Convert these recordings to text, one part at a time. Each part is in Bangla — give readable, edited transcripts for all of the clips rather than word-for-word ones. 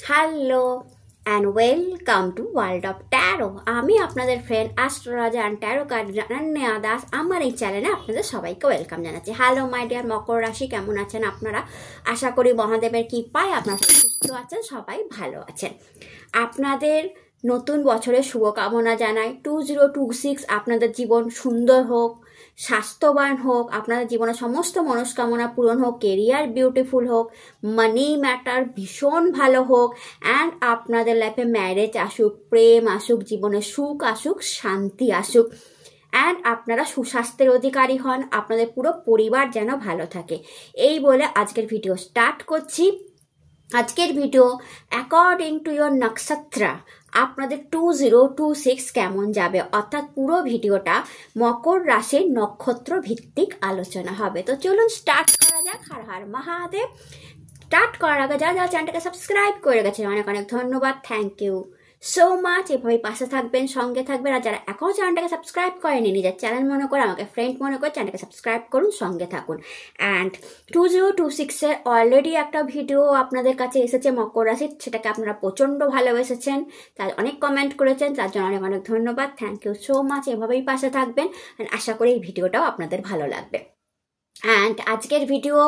Hello and welcome to world of taro. আমি আপনাদের friend astrologer and taro card Ananya Das. আমার এই চ্যানেলে আপনাদের সবাইকে ওয়েলকাম জানাচ্ছি। হ্যালো মাই ডিয়ার মকর রাশি, কেমন আছেন আপনারা? আশা করি মহাদেবের কৃপায় আপনারা সুস্থ আছেন, সবাই ভালো আছেন। আপনাদের নতুন বছরের শুভকামনা জানাই। 2026 আপনাদের জীবন সুন্দর হোক, স্বাস্থ্যবান হোক, আপনাদের জীবনের সমস্ত মনস্কামনা পূরণ হোক, কেরিয়ার বিউটিফুল হোক, মানি ম্যাটার ভীষণ ভালো হোক, অ্যান্ড আপনাদের লাইফে ম্যারেজ আসুক, প্রেম আসুক, জীবনে সুখ আসুক, শান্তি আসুক, অ্যান্ড আপনারা সুস্বাস্থ্যের অধিকারী হন, আপনাদের পুরো পরিবার যেন ভালো থাকে। এই বলে আজকের ভিডিও স্টার্ট করছি। আজকের ভিডিও অ্যাকর্ডিং টু ইয়োর নক্ষত্রা আপনাদের 2026 কেমন যাবে, অর্থাৎ পুরো ভিডিওটা মকর রাশির নক্ষত্র ভিত্তিক আলোচনা হবে। তো চলুন স্টার্ট করা যাক। হর হর মহাদেব। স্টার্ট করার আগে যারা চ্যানেলটাকে সাবস্ক্রাইব করে গেছেন অনেক অনেক ধন্যবাদ, থ্যাংক ইউ সো মাচ। এভাবেই পাশে থাকবেন, সঙ্গে থাকবেন। আর যারা এখনও চ্যানেলটাকে সাবস্ক্রাইব করেনি, নিজের চ্যানেল মনে করে, আমাকে ফ্রেন্ড মনে করে চ্যানেলটাকে সাবস্ক্রাইব করুন, সঙ্গে থাকুন। অ্যান্ড 2026-এর অলরেডি একটা ভিডিও আপনাদের কাছে এসেছে মকর রাশির, সেটাকে আপনারা প্রচণ্ড ভালোবেসেছেন, তার অনেক কমেন্ট করেছেন, তার জন্য অনেক অনেক ধন্যবাদ, থ্যাংক ইউ সো মাচ। এভাবেই পাশে থাকবেন, অ্যান্ড আশা করি এই ভিডিওটাও আপনাদের ভালো লাগবে। অ্যান্ড আজকের ভিডিও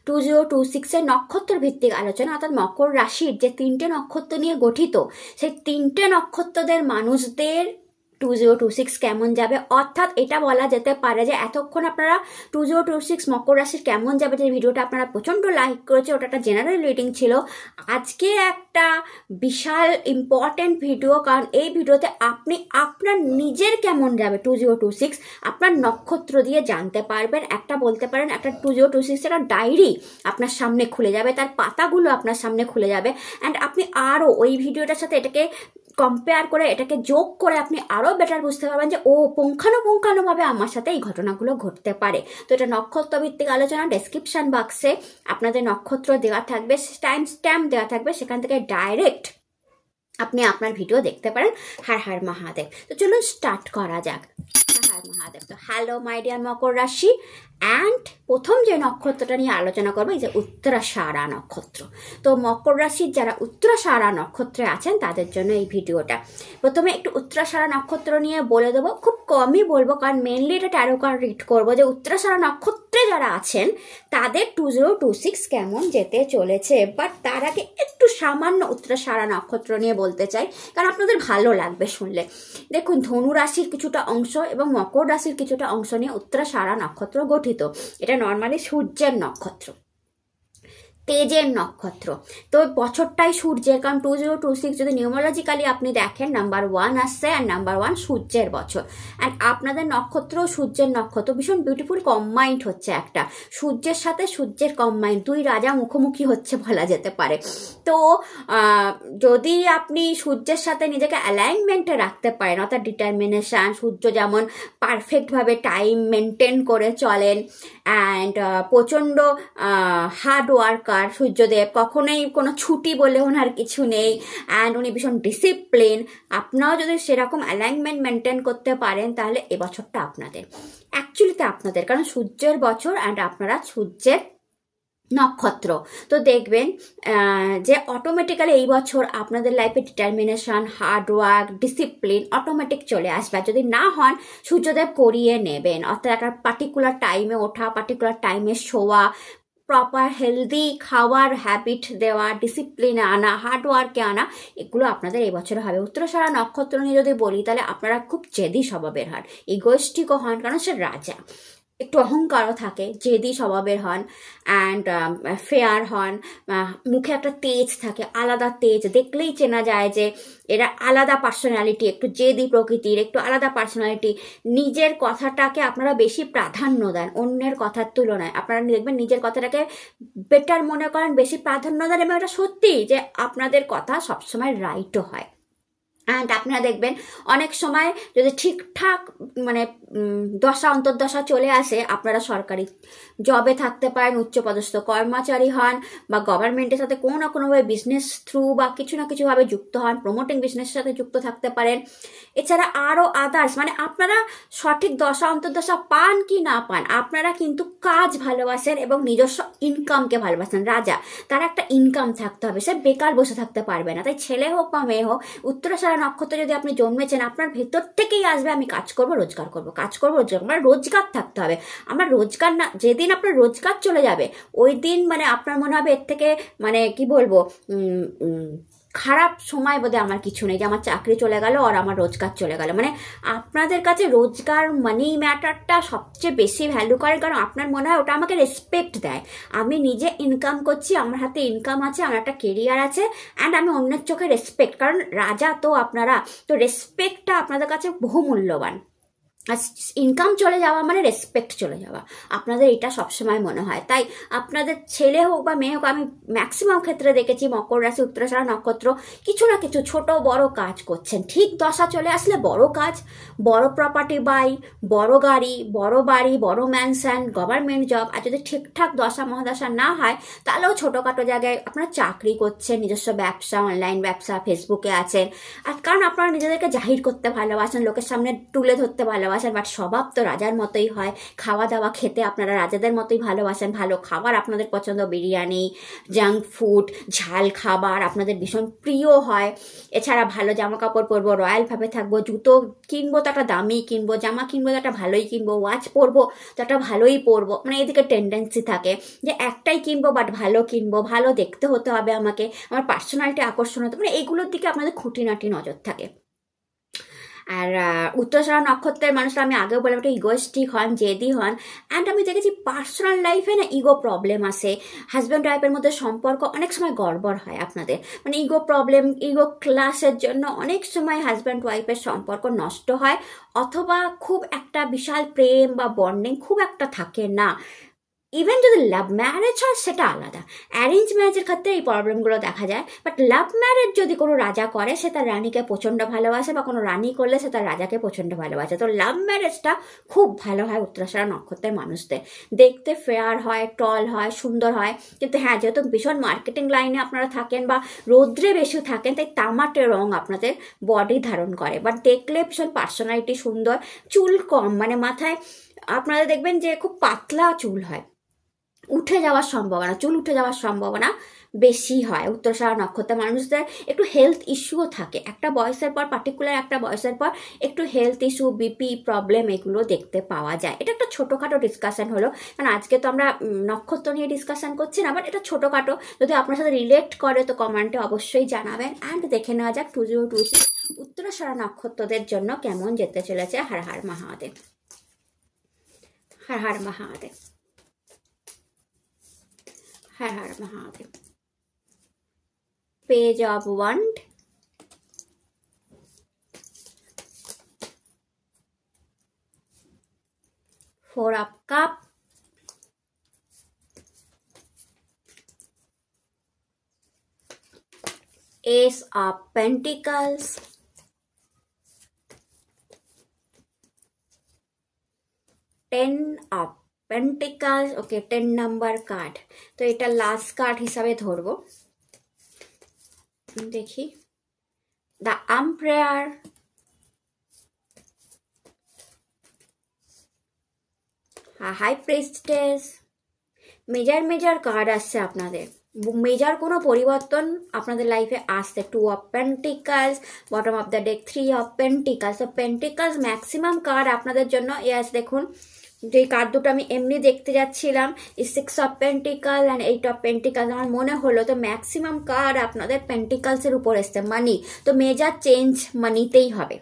2026-এর নক্ষত্র ভিত্তিক আলোচনা, অর্থাৎ মকর রাশির যে 3টে নক্ষত্র নিয়ে গঠিত, সেই 3টে নক্ষত্রদের মানুষদের 2026 কেমন যাবে। অর্থাৎ এটা বলা যেতে পারে যে এতক্ষণ আপনারা 2026 মকর রাশির কেমন যাবে যে ভিডিওটা আপনারা প্রচণ্ড লাইক করেছে, ওটা একটা জেনারেল রিডিং ছিল। আজকে একটা বিশাল ইম্পর্টেন্ট ভিডিও, কারণ এই ভিডিওতে আপনি আপনার নিজের কেমন যাবে 2026 আপনার নক্ষত্র দিয়ে জানতে পারবেন। একটা বলতে পারেন একটা 2026 একটা ডায়েরি আপনার সামনে খুলে যাবে, তার পাতাগুলো আপনার সামনে খুলে যাবে, অ্যান্ড আপনি আরও ওই ভিডিওটার সাথে এটাকে কম্পেয়ার করে, এটাকে যোগ করে আপনি আরও বেটার বুঝতে পারবেন যে ও পুঙ্খানুপুঙ্খানুভাবে আমার সাথে এই ঘটনাগুলো ঘটতে পারে। তো এটা নক্ষত্র ভিত্তিক আলোচনা। ডেসক্রিপশন বক্সে আপনাদের নক্ষত্র দেওয়া থাকবে, টাইম স্ট্যাম্প দেওয়া থাকবে, সেখান থেকে ডাইরেক্ট আপনি আপনার ভিডিও দেখতে পারেন। হর হর মহাদেব। তো চলুন স্টার্ট করা যাক। হর হর মহাদেব। তো হ্যালো মাই ডিয়ার মকর রাশি। অ্যান্ড প্রথম যে নক্ষত্রটা নিয়ে আলোচনা করবো, এই যে উত্তরাষাঢ়া নক্ষত্র। তো মকর রাশির যারা উত্তরাষাঢ়া নক্ষত্রে আছেন তাদের জন্য এই ভিডিওটা। প্রথমে একটু উত্তরাষাঢ়া নক্ষত্র নিয়ে বলে দেবো, খুব কমই বলবো, কারণ মেনলি এটা ট্যারো কার্ড রিড করবো যে উত্তরাষাঢ়া নক্ষত্রে যারা আছেন তাদের 2026 কেমন যেতে চলেছে। বাট তার আগে একটু সামান্য উত্তরাষাঢ়া নক্ষত্র নিয়ে বলতে চাই, কারণ আপনাদের ভালো লাগবে শুনলে। দেখুন, ধনু রাশির কিছুটা অংশ এবং মকর রাশির কিছুটা অংশ নিয়ে উত্তরাষাঢ়া নক্ষত্র গঠিত। এটা নর্মালি সূর্যের নক্ষত্র, তেজের নক্ষত্র। তো বছরটাই সূর্যের, কারণ 2026 যদি নিউমারোলজিক্যালি আপনি দেখেন, নাম্বার 1 আসছে, আর নাম্বার 1 সূর্যের বছর। অ্যান্ড আপনাদের নক্ষত্র সূর্যের নক্ষত্র ভীষণ বিউটিফুল কম্বাইন্ড হচ্ছে, একটা সূর্যের সাথে সূর্যের কম্বাইন্ড, দুই রাজা মুখোমুখি হচ্ছে বলা যেতে পারে। তো যদি আপনি সূর্যের সাথে নিজেকে অ্যালাইনমেন্টে রাখতে পারেন, অর্থাৎ ডিটারমিনেশন, সূর্য যেমন পারফেক্টভাবে টাইম মেনটেন করে চলেন, অ্যান্ড প্রচণ্ড হার্ড ওয়ার্কার সূর্যদেব, কখনোই কোনো ছুটি বলে ওনার কিছু নেই, অ্যান্ড উনি ভীষণ ডিসিপ্লিন। আপনারাও যদি সেরকম অ্যালাইনমেন্ট মেনটেন করতে পারেন, তাহলে এবছরটা আপনাদের, অ্যাকচুয়ালিতে আপনাদের, কারণ সূর্যের বছর অ্যান্ড আপনারা সূর্যের নক্ষত্র। তো দেখবেন যে অটোমেটিক্যালি এই বছর আপনাদের লাইফে ডিটারমিনেশন, হার্ডওয়ার্ক, ডিসিপ্লিন অটোমেটিক চলে আসবে। আর যদি না হন, সূর্যদেব করিয়ে নেবেন, অর্থাৎ একটা পার্টিকুলার টাইমে ওঠা, পার্টিকুলার টাইমে শোয়া, প্রপার হেলদি খাওয়ার হ্যাবিট দেওয়া, ডিসিপ্লিনে আনা, হার্ডওয়ার্কে আনা, এগুলো আপনাদের এই বছর হবে। উত্তরাষাঢ়া নক্ষত্র নিয়ে যদি বলি, তাহলে আপনারা খুব জেদি স্বভাবের হন, ইগোয়েস্টিকও হন, কারণ সে রাজা, একটু অহংকারও থাকে, জেদি স্বভাবের হন, অ্যান্ড ফেয়ার হন, মুখে একটা তেজ থাকে, আলাদা তেজ, দেখলেই চেনা যায় যে এরা আলাদা পার্সোনালিটি, একটু জেদি প্রকৃতির, একটু আলাদা পার্সোনালিটি। নিজের কথাটাকে আপনারা বেশি প্রাধান্য দেন অন্যের কথার তুলনায়। আপনারা দেখবেন নিজের কথাটাকে বেটার মনে করেন, বেশি প্রাধান্য দেন, এবং এটা সত্যি যে আপনাদের কথা সবসময় রাইটও হয়। অ্যান্ড আপনারা দেখবেন অনেক সময় যদি ঠিকঠাক মানে দশা অন্তর্দশা চলে আসে, আপনারা সরকারি জবে থাকতে পারেন, উচ্চপদস্থ কর্মচারী হন, বা গভর্নমেন্টের সাথে কোনো না কোনোভাবে বিজনেস থ্রু বা কিছু না কিছুভাবে যুক্ত হন, প্রমোটিং বিজনেসের সাথে যুক্ত থাকতে পারেন। এছাড়া আরও আদার্স, মানে আপনারা সঠিক দশা অন্তর্দশা পান কি না পান, আপনারা কিন্তু কাজ ভালোবাসেন এবং নিজস্ব ইনকামকে ভালোবাসেন। রাজা, তার একটা ইনকাম থাকতে হবে, সে বেকার বসে থাকতে পারবে না। তাই ছেলে হোক বা মেয়ে হোক, উত্তরাষাঢ়া নক্ষত্রে যদি আপনি জন্মেছেন, আপনার ভেতর থেকেই আসবে আমি কাজ করব, রোজগার করব, কাজ করব, রোজগার। আমার রোজগার থাকতে হবে। আমার রোজগার না, যেদিন আপনার রোজগার চলে যাবে ওই দিন মানে আপনার মনে হবে এর থেকে মানে কি বলবো খারাপ সময় বোধহয় আমার কিছু নেই, যে আমার চাকরি চলে গেল আর আমার রোজগার চলে গেল। মানে আপনাদের কাছে রোজগার, মানি ম্যাটারটা সবচেয়ে বেশি ভ্যালু করে, কারণ আপনার মনে হয় ওটা আমাকে রেসপেক্ট দেয়। আমি নিজে ইনকাম করছি, আমার হাতে ইনকাম আছে, আমার একটা কেরিয়ার আছে, অ্যান্ড আমি অন্যের চোখে রেসপেক্ট, কারণ রাজা তো আপনারা, তো রেসপেক্টটা আপনাদের কাছে বহুমূল্যবান। আর ইনকাম চলে যাওয়া মানে রেসপেক্ট চলে যাওয়া, আপনাদের এটা সবসময় মনে হয়। তাই আপনাদের ছেলে হোক বা মেয়ে হোক, আমি ম্যাক্সিমাম ক্ষেত্রে দেখেছি মকর রাশি উত্তরাষাঢ়া নক্ষত্র কিছু না কিছু ছোট বড় কাজ করছেন। ঠিক দশা চলে আসলে বড় কাজ, বড় প্রপার্টি বাই, বড় গাড়ি, বড় বাড়ি, বড় ম্যানশন, গভর্নমেন্ট জব। আর যদি ঠিকঠাক দশা মহাদশা না হয়, তাহলেও ছোটোখাটো জায়গায় আপনারা চাকরি করছেন, নিজস্ব ব্যবসা, অনলাইন ব্যবসা, ফেসবুকে আছেন। আর কারণ আপনারা নিজেদেরকে জাহির করতে ভালোবাসেন, লোকের সামনে তুলে ধরতে ভালোবাসেন, বাট স্বভাব তো রাজার মতোই হয়। খাওয়া দাওয়া খেতে আপনারা রাজাদের মতোই ভালোবাসেন, ভালো খাবার আপনাদের পছন্দ, বিরিয়ানি, জাঙ্ক ফুড, ঝাল খাবার আপনাদের ভীষণ প্রিয় হয়। এছাড়া ভালো জামা কাপড় পরবো, রয়্যালভাবে থাকবো, জুতো কিনবো তো একটা দামি কিনবো, জামা কিনবো তো একটা ভালোই কিনবো, ওয়াচ পরবো তো একটা ভালোই পরবো। মানে এদিকে টেন্ডেন্সি থাকে যে একটাই কিনবো বাট ভালো কিনবো, ভালো দেখতে হতে হবে আমাকে, আমার পার্সোনালিটি আকর্ষণ হতে, মানে এইগুলোর দিকে আপনাদের খুঁটিনাটি নজর থাকে। আর উত্তরাষাঢ়া নক্ষত্রের মানুষরা, আমি আগেও বললাম, একটা ইগোয়েস্টিক হন, জেদি হন। অ্যান্ড আমি দেখেছি পার্সোনাল লাইফে না ইগো প্রবলেম আসে, হাজব্যান্ড ওয়াইফের মধ্যে সম্পর্ক অনেক সময় গড়বড় হয় আপনাদের, মানে ইগো প্রবলেম, ইগো ক্লাসের জন্য অনেক সময় হাজব্যান্ড ওয়াইফের সম্পর্ক নষ্ট হয়, অথবা খুব একটা বিশাল প্রেম বা বন্ডিং খুব একটা থাকে না। ইভেন যদি লাভ ম্যারেজ হয় সেটা আলাদা, অ্যারেঞ্জ ম্যারেজের ক্ষেত্রে এই প্রবলেমগুলো দেখা যায়। বাট লাভ ম্যারেজ যদি কোনো রাজা করে, সে তার রানীকে প্রচণ্ড ভালোবাসে, বা কোনো রানী করলে সে তার রাজাকে প্রচণ্ড ভালোবাসে। তো লাভ ম্যারেজটা খুব ভালো হয় উত্তরাষাঢ়া নক্ষত্রের মানুষদের, দেখতে ফেয়ার হয়, টল হয়, সুন্দর হয়। কিন্তু হ্যাঁ, যেহেতু ভীষণ মার্কেটিং লাইনে আপনারা থাকেন বা রৌদ্রে বেশি থাকেন, তাই তামাটে রং আপনাদের বডি ধারণ করে, বাট দেখলে ভীষণ পার্সোনালিটি সুন্দর। চুল কম, মানে মাথায় আপনারা দেখবেন যে খুব পাতলা চুল হয়, উঠে যাওয়ার সম্ভাবনা, চুল উঠে যাওয়ার সম্ভাবনা বেশি হয়। উত্তরাষাঢ়া নক্ষত্রের মানুষদের একটু হেলথ ইস্যুও থাকে একটা বয়সের পর, পার্টিকুলার একটা বয়সের পর একটু হেলথ ইস্যু, বিপি প্রবলেম এগুলো দেখতে পাওয়া যায়। এটা একটা ছোটোখাটো ডিসকাশন হলো, কারণ আজকে তো আমরা নক্ষত্র নিয়ে ডিসকাশন করছি না, বাট এটা ছোটোখাটো, যদি আপনার সাথে রিলেট করে তো কমেন্টে অবশ্যই জানাবেন। অ্যান্ড দেখে নেওয়া যাক 2026 উত্তরাষাঢ়া নক্ষত্রদের জন্য কেমন যেতে চলেছে। Har Har Mahadev, Har Har Mahadev, Har Har Mahadev. Page of Wand, Four of Cup, Ace of Pentacles, Ten of Pentacles, okay, 10 number card. তো এটা লাস্ট কার্ড হিসাবে ধরবো, দেখি। The empire, high priestess. Major card আসছে আপনাদের, মেজর কোনো পরিবর্তন আপনাদের লাইফে আসছে। 2 of Pentacles, bottom of the deck 3 of Pentacles। তো পেন্টিকালস ম্যাক্সিমাম কার্ড আপনাদের জন্য। ইয়াস, দেখুন যে কার্ড দুটো আমি এমনি দেখতে যাচ্ছিলাম, 6 of Pentacles and 8 of Pentacles, আমার মনে হলো তো ম্যাক্সিমাম কার্ড আপনাদের পেন্টিকালসের উপর এসছে। মানি, তো মেজর চেঞ্জ মানিতেই হবে।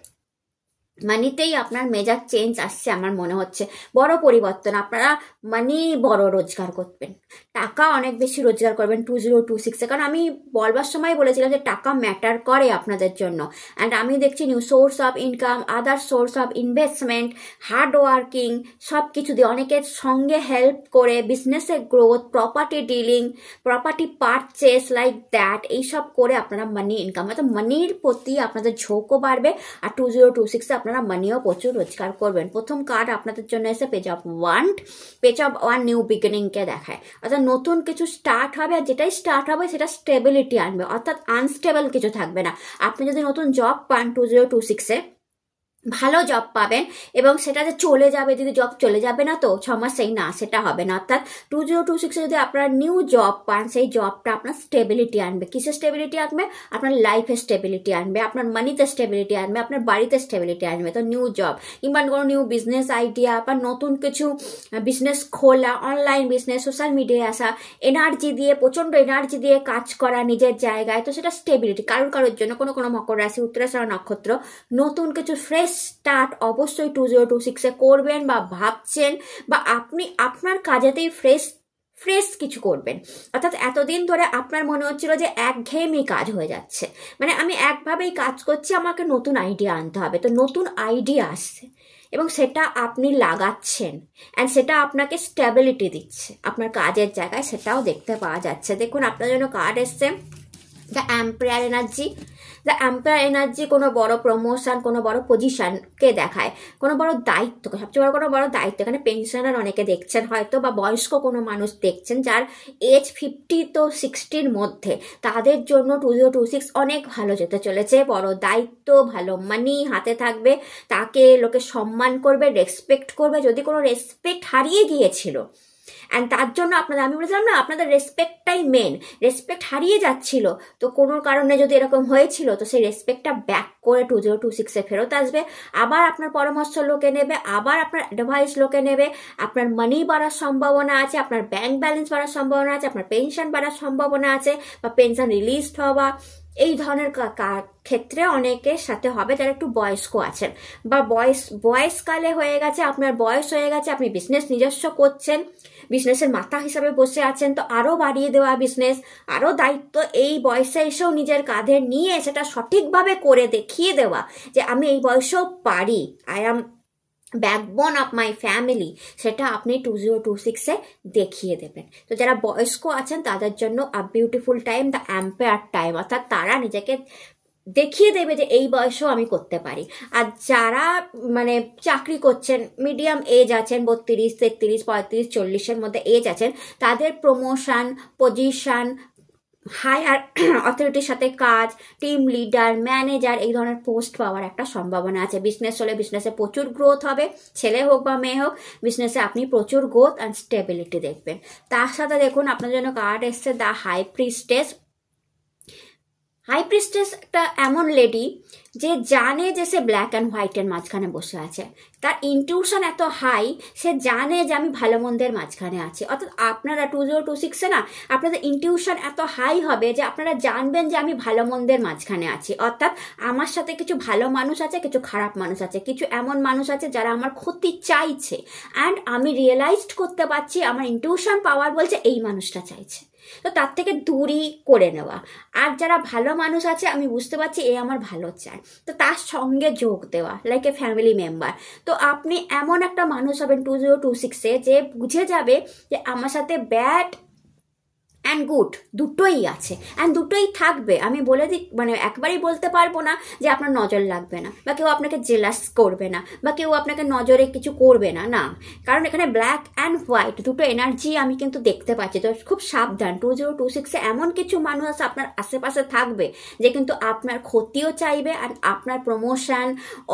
মানিতেই আপনার মেজাজ চেঞ্জ আসছে আমার মনে হচ্ছে, বড় পরিবর্তন। আপনারা মানি বড় রোজগার করবেন, টাকা অনেক বেশি রোজগার করবেন 2026-এ। কারণ আমি বলবার সময় বলেছিলাম যে টাকা ম্যাটার করে আপনাদের জন্য। অ্যান্ড আমি দেখছি new source of income, other source of investment, hard working, সব কিছু দিয়ে অনেকের সঙ্গে হেল্প করে বিজনেসের growth, property dealing, property purchase like that, এইসব করে আপনারা মানি ইনকাম, অর্থাৎ মানির প্রতি আপনাদের ঝোঁকও বাড়বে। আর 2026-এ আপনারা মানিও প্রচুর রোজগার করবেন। প্রথম কার্ড আপনাদের জন্য এসে page of wand, page of wand new বিগিনিংকে দেখায়, অর্থাৎ নতুন কিছু স্টার্ট হবে। আর যেটাই স্টার্ট হবে সেটা স্টেবিলিটি আনবে, অর্থাৎ আনস্টেবল কিছু থাকবে না। আপনি যদি নতুন জব পান 2026-এ, ভালো জব পাবেন, এবং সেটা যে চলে যাবে, যদি জব চলে যাবে না তো 6 মাসেই, না সেটা হবে না। অর্থাৎ 2026-এ যদি আপনারা নিউ জব পান, সেই জবটা আপনার স্টেবিলিটি আনবে। কিসের স্টেবিলিটি আনবে? আপনার লাইফে স্টেবিলিটি আনবে, আপনার মানিতে স্টেবিলিটি আনবে, আপনার বাড়িতে স্টেবিলিটি আনবে। তো নিউ জব কিংবা কোনো নিউ বিজনেস আইডিয়া বা নতুন কিছু বিজনেস খোলা, অনলাইন বিজনেস, সোশ্যাল মিডিয়ায় আসা, এনার্জি দিয়ে, প্রচণ্ড এনার্জি দিয়ে কাজ করা নিজের জায়গায়, তো সেটা স্টেবিলিটি। কারোর জন্য কোনো মকর রাশি, উত্তরাষাঢ়া নক্ষত্র, নতুন কিছু ফ্রেশ স্টার্ট অবশ্যই 2026-এ করবেন বা ভাবছেন, বা আপনি আপনার কাজেতেই ফ্রেশ কিছু করবেন। অর্থাৎ এতদিন ধরে আপনার মনে হচ্ছিল যে একঘেয়েমি কাজ হয়ে যাচ্ছে, মানে আমি একভাবেই কাজ করছি, আমাকে নতুন আইডিয়া আনতে হবে। তো নতুন আইডিয়া আসছে এবং সেটা আপনি লাগাচ্ছেন, অ্যান্ড সেটা আপনাকে স্টেবিলিটি দিচ্ছে আপনার কাজের জায়গায়, সেটাও দেখতে পাওয়া যাচ্ছে। দেখুন আপনার জন্য কার্ড এসছে the empire energy. The empire energy কোনো বড় প্রমোশন, কোনো বড় পজিশনকে দেখায়, কোনো বড় দায়িত্ব, সবচেয়ে বড় কোনো বড় দায়িত্ব। এখানে পেনশনার অনেকে দেখছেন হয়তো, বা বয়স্ক কোনো মানুষ দেখছেন যার এজ 50 to 60-র মধ্যে, তাদের জন্য 2026 অনেক ভালো যেতে চলেছে। বড় দায়িত্ব, ভালো মানি হাতে থাকবে, তাকে লোকে সম্মান করবে, রেসপেক্ট করবে। যদি কোনো রেসপেক্ট হারিয়ে গিয়েছিল, অ্যান্ড তার জন্য আমি বলেছিলাম না, আপনাদের রেসপেক্টটাই মেন, রেসপেক্ট হারিয়ে যাচ্ছিল, তো কোনো কারণে যদি এরকম হয়েছিল, তো সেই রেসপেক্টটা ব্যাক করে 2026-এ ফেরত আসবে। আবার আপনার পরামর্শ লোকে নেবে, আবার আপনার অ্যাডভাইস লোকে নেবে, আপনার মানি বাড়ার সম্ভাবনা আছে, আপনার ব্যাংক ব্যালেন্স বাড়ার সম্ভাবনা আছে, আপনার পেনশন বাড়ার সম্ভাবনা আছে, বা পেনশন রিলিজ হওয়া, এই ধরনের ক্ষেত্রে অনেকের সাথে হবে যারা একটু বয়স্ক আছেন, বা বয়সকালে হয়ে গেছে, আপনার বয়স হয়ে গেছে, আপনি বিজনেস নিজস্ব করছেন, বিজনেসের মাথা হিসাবে বসে আছেন, তো আরও বাড়িয়ে দেওয়া বিজনেস, আরও দায়িত্ব এই বয়সে এসেও নিজের কাঁধে নিয়ে সেটা সঠিকভাবে করে দেখিয়ে দেওয়া যে আমি এই বয়সেও পারি, I am backbone of my family, সেটা আপনি 2026-এ দেখিয়ে দেবেন। তো যারা বয়স্ক আছেন তাদের জন্য a beautiful time, the empire time, অর্থাৎ তারা নিজেকে দেখিয়ে দেবে যে এই বয়সেও আমি করতে পারি। আর যারা মানে চাকরি করছেন, মিডিয়াম এজ আছেন, 32, 33, 35, 40-এর মধ্যে এজ আছেন, তাদের প্রমোশন, পজিশন, হায়ার অথরিটির সাথে কাজ, টিম লিডার, ম্যানেজার, এই ধরনের পোস্ট পাওয়ার একটা সম্ভাবনা আছে। বিজনেস হলে বিজনেসে প্রচুর গ্রোথ হবে, ছেলে হোক বা মেয়ে হোক, বিজনেসে আপনি প্রচুর গ্রোথ অ্যান্ড স্টেবিলিটি দেখবেন। তার সাথে দেখুন আপনার জন্য কার্ড এসছে the high priestess. High priestess একটা এমন লেডি যে জানে যে সে ব্ল্যাক অ্যান্ড হোয়াইটের মাঝখানে বসে আছে, তার ইনটিউশন এত হাই, সে জানে যে আমি ভালো মন্দের মাঝখানে আছি। অর্থাৎ আপনারা 2026-এ না, আপনাদের ইনটিউশন এত হাই হবে যে আপনারা জানবেন যে আমি ভালো মন্দের মাঝখানে আছি। অর্থাৎ আমার সাথে কিছু ভালো মানুষ আছে, কিছু খারাপ মানুষ আছে, কিছু এমন মানুষ আছে যারা আমার ক্ষতি চাইছে, অ্যান্ড আমি রিয়েলাইজড করতে পারছি, আমার ইনটিউশন পাওয়ার বলছে এই মানুষটা চাইছে, তো তার থেকে দূরই করে নেওয়া। আর যারা ভালো মানুষ আছে, আমি বুঝতে পারছি এ আমার ভালো চায়, তো তার সঙ্গে যোগ দেওয়া, লাইক এ ফ্যামিলি মেম্বার। তো আপনি এমন একটা মানুষ হবেন 2026-এ যে বুঝে যাবে যে আমার সাথে ব্যাড অ্যান্ড গুড দুটোই আছে, অ্যান্ড দুটোই থাকবে। আমি বলে দিই, মানে একবারই বলতে পারবো না যে আপনার নজর লাগবে না, বা কেউ আপনাকে জেলাস করবে না, বা কেউ আপনাকে নজরে কিছু করবে না, না, কারণ এখানে ব্ল্যাক অ্যান্ড হোয়াইট দুটো এনার্জি আমি কিন্তু দেখতে পাচ্ছি। তো খুব সাবধান, 2026-এ এমন কিছু মানুষ আছে আপনার আশেপাশে থাকবে যে কিন্তু আপনার ক্ষতিও চাইবে, আর আপনার প্রমোশন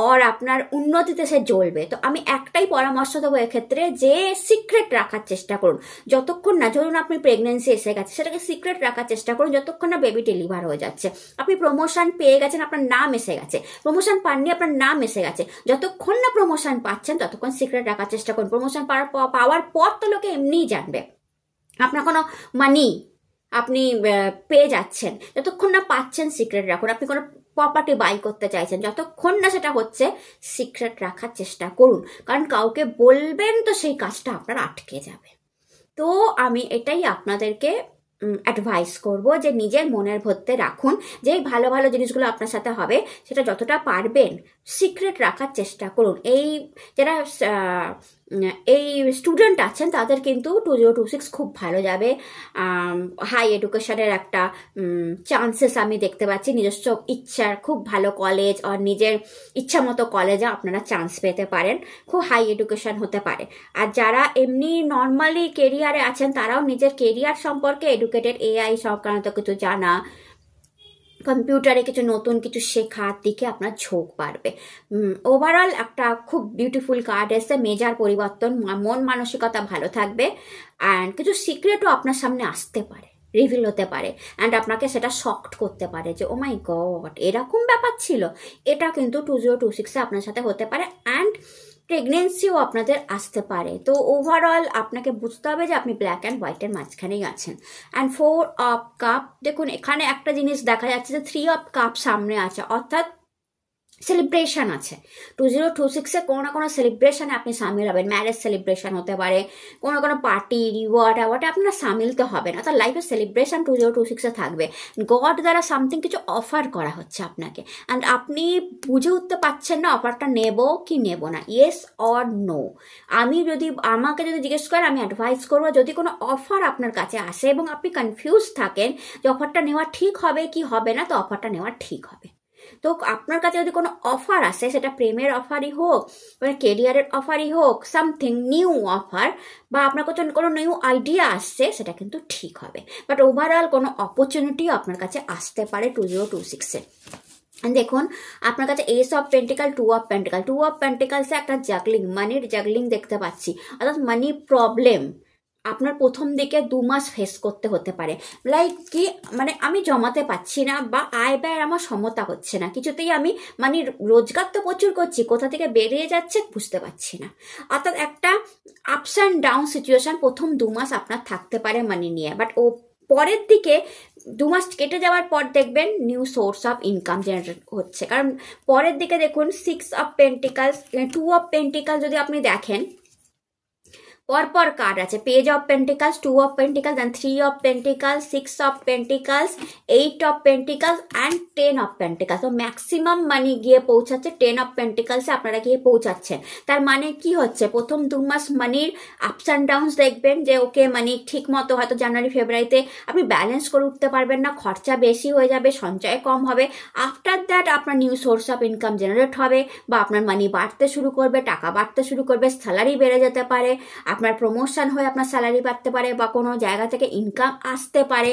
অর আপনার উন্নতিতে সে জ্বলবে। তো আমি একটাই পরামর্শ দেবো এক্ষেত্রে, যে সিক্রেট রাখার চেষ্টা করুন যতক্ষণ না, ধরুন আপনি প্রেগনেন্সি এসে গেছে, সেটাকে সিক্রেট রাখার চেষ্টা করুন যতক্ষণ না বেবি ডেলিভার হয়ে যাচ্ছে। আপনি প্রমোশন পেয়ে গেছেন, আপনার নাম এসে গেছে, প্রমোশন পাননি, আপনার নাম এসে গেছে, যতক্ষণ না প্রমোশন পাচ্ছেন ততক্ষণ সিক্রেট রাখার চেষ্টা করুন। প্রমোশন পাওয়ার পর তো লোকে এমনিই জানবে, আপনার কোনো মানি আপনি পেয়ে যাচ্ছেন, যতক্ষণ না পাচ্ছেন সিক্রেট রাখুন। আপনি কোনো প্রপার্টি বাই করতে চাইছেন, যতক্ষণ না সেটা হচ্ছে সিক্রেট রাখার চেষ্টা করুন, কারণ কাউকে বলবেন তো সেই কাজটা আপনার আটকে যাবে। তো আমি এটাই আপনাদেরকে অ্যাডভাইস করব যে নিজের মনের মধ্যে রাখুন, যেই ভালো ভালো জিনিসগুলো আপনার সাথে হবে সেটা যতটা পারবেন সিক্রেট রাখার চেষ্টা করুন। এই যারা এই স্টুডেন্ট আছেন তাদের কিন্তু 2026 খুব ভালো যাবে। হাই এডুকেশনের একটা চান্সেস আমি দেখতে পাচ্ছি। নিজস্ব ইচ্ছার খুব ভালো কলেজ আর নিজের ইচ্ছা মতো কলেজে আপনারা চান্স পেতে পারেন, খুব হাই এডুকেশন হতে পারে। আর যারা এমনি নর্মালি কেরিয়ারে আছেন তারাও নিজের কেরিয়ার সম্পর্কে এডুকেটেড, এআই সংক্রান্ত কিছু জানা, কম্পিউটারে কিছু নতুন কিছু শেখার দিকে আপনার ঝোঁক বাড়বে। ওভারঅল একটা খুব বিউটিফুল কার্ড এসে, মেজার পরিবর্তন, মন মানসিকতা ভালো থাকবে, অ্যান্ড কিছু সিক্রেটও আপনার সামনে আসতে পারে, রিভিল হতে পারে, অ্যান্ড আপনাকে সেটা শকড করতে পারে যে ও মাই গড এরকম ব্যাপার ছিল। এটা কিন্তু 2026-এ আপনার সাথে হতে পারে, অ্যান্ড প্রেগনেন্সিও আপনাদের আসতে পারে। তো ওভারঅল আপনাকে বুঝতে হবে যে আপনি ব্ল্যাক অ্যান্ড হোয়াইটের মাঝখানেই আছেন। অ্যান্ড 4 অফ কাপ, দেখুন এখানে একটা জিনিস দেখা যাচ্ছে যে 3 অফ কাপ সামনে আছে, অর্থাৎ সেলিব্রেশন আছে। 2026-এ কোনো না কোনো সেলিব্রেশনে আপনি সামিল হবেন। ম্যারেজ সেলিব্রেশন হতে পারে, কোনো কোনো পার্টি, রিওয়ার্ড অ্যাওয়ার্ডে আপনারা সামিল তো হবেন, অর্থাৎ লাইফে সেলিব্রেশন 2026-এ থাকবে। গড দ্বারা সামথিং কিছু অফার করা হচ্ছে আপনাকে, অ্যান্ড আপনি বুঝে উঠতে পারছেন না অফারটা নেব কি নেব না, ইয়েস অর নো। আমাকে যদি জিজ্ঞেস করেন আমি অ্যাডভাইস করবো, যদি কোনো অফার আপনার কাছে আসে এবং আপনি কনফিউজ থাকেন যে অফারটা নেওয়া ঠিক হবে কি হবে না, তো অফারটা নেওয়া ঠিক হবে। তো আপনার কাছে যদি কোনো অফার আসে, সেটা প্রেমের অফারই হোক, মানে কেরিয়ারের অফারই হোক, সামথিং নিউ অফার, বা আপনার কাছে কোনো নিউ আইডিয়া আসছে, সেটা কিন্তু ঠিক হবে। বাট ওভারঅল কোনো অপরচুনিটিও আপনার কাছে আসতে পারে 2026-এ। দেখুন আপনার কাছে ace of pentacle, 2 of pentacle. 2 of পেন্টিকালসে একটা জাগলিং, মানির জাগলিং দেখতে পাচ্ছি, অর্থাৎ মানি প্রবলেম আপনার প্রথম দিকে 2 মাস ফেস করতে হতে পারে। লাইক কি, মানে আমি জমাতে পারছি না, বা আয় ব্যয় আমার সমতা হচ্ছে না কিছুতেই, আমি মানে রোজগার তো প্রচুর করছি, কোথা থেকে বেরিয়ে যাচ্ছে বুঝতে পারছি না। অর্থাৎ একটা আপস অ্যান্ড ডাউন সিচুয়েশন প্রথম 2 মাস আপনার থাকতে পারে মানি নিয়ে। বাট ও পরের দিকে 2 মাস কেটে যাওয়ার পর দেখবেন new source of income generate হচ্ছে। কারণ পরের দিকে দেখুন 6 অফ পেন্টিকালস, 2 অফ পেন্টিকাল যদি আপনি দেখেন, পরপর কার্ড আছে, page of pentacles, 2 of pentacles, then 3 of pentacles, 6 of pentacles, 8 of pentacles and 10 of pentacles. তো ম্যাক্সিমাম মানি গিয়ে পৌঁছাচ্ছে 10 অফ পেন্টিকালসে আপনারা গিয়ে পৌঁছাচ্ছেন। তার মানে কি হচ্ছে, প্রথম 2 মাস মানির আপস অ্যান্ড ডাউনস দেখবেন যে ওকে মানি ঠিক মতো হয়তো জানুয়ারি ফেব্রুয়ারিতে আপনি ব্যালেন্স করে উঠতে পারবেন না, খরচা বেশি হয়ে যাবে, সঞ্চয় কম হবে। আফটার দ্যাট আপনার new source of income generate হবে, বা আপনার মানি বাড়তে শুরু করবে, টাকা বাড়তে শুরু করবে, স্যালারি বেড়ে যেতে পারে, আপনার প্রমোশন হয়ে আপনার স্যালারি বাড়তে পারে, বা কোনো জায়গা থেকে ইনকাম আসতে পারে।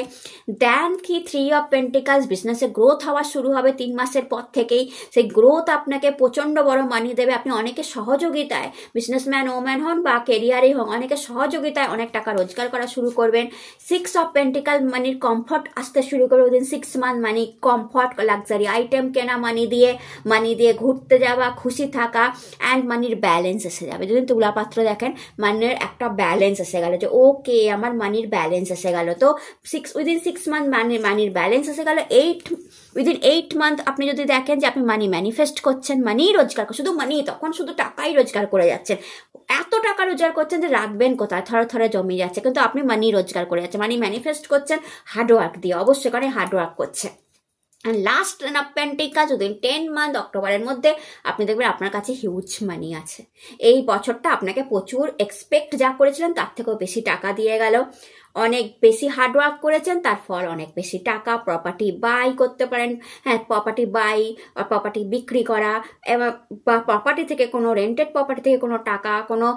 দেন কি 3 অফ পেন্টিকালস, বিজনেসে গ্রোথ হওয়া শুরু হবে 3 মাসের পর থেকেই। সেই গ্রোথ আপনাকে প্রচণ্ড বড় মানি দেবে। আপনি অনেকের সহযোগিতায়, বিজনেসম্যান ওম্যান হন বা কেরিয়ারেই হন, অনেকের সহযোগিতায় অনেক টাকা রোজগার করা শুরু করবেন। 6 অফ পেন্টিকাল, মানির কমফর্ট আসতে শুরু করবে উইদিন 6 মান্থ। মানি কমফর্ট, লাক্সারি আইটেম কেনা, মানি দিয়ে ঘুরতে যাওয়া, খুশি থাকা, অ্যান্ড মানির ব্যালেন্স এসে যাবে। যদি তুলাপাত্র দেখেন, মানির একটা ব্যালেন্স এসে গেল, যে ওকে আমার মানির ব্যালেন্স এসে গেল। তো উইদিন 6 মান্থ মানির ব্যালেন্স এসে গেল। উইদিন 8 মান্থ আপনি যদি দেখেন যে আপনি মানি ম্যানিফেস্ট করছেন, মানি রোজগার, শুধু মানি, তখন শুধু টাকাই রোজগার করে যাচ্ছেন, এত টাকা রোজগার করছেন যে রাখবেন কোথায়, থরে থরে জমে যাচ্ছে, কিন্তু আপনি মানি রোজগার করে যাচ্ছেন, মানি ম্যানিফেস্ট করছেন হার্ডওয়ার্ক দিয়ে, অবশ্যই কারণ হার্ডওয়ার্ক করছে। And last 10 of pentacles, within 10 month, অক্টোবরের মধ্যে আপনি দেখবেন আপনার কাছে হিউজ মানি আছে। এই বছরটা আপনাকে প্রচুর এক্সপেক্ট যা করেছিলেন তার থেকেও বেশি টাকা দিয়ে গেল। অনেক বেশি হার্ডওয়ার্ক করেছেন, তার ফল অনেক বেশি টাকা। প্রপার্টি বাই করতে পারেন, হ্যাঁ প্রপার্টি বাই আর প্রপার্টি বিক্রি করা, বা প্রপার্টি থেকে কোনো রেন্টেড প্রপার্টি থেকে কোনো টাকা, কোনো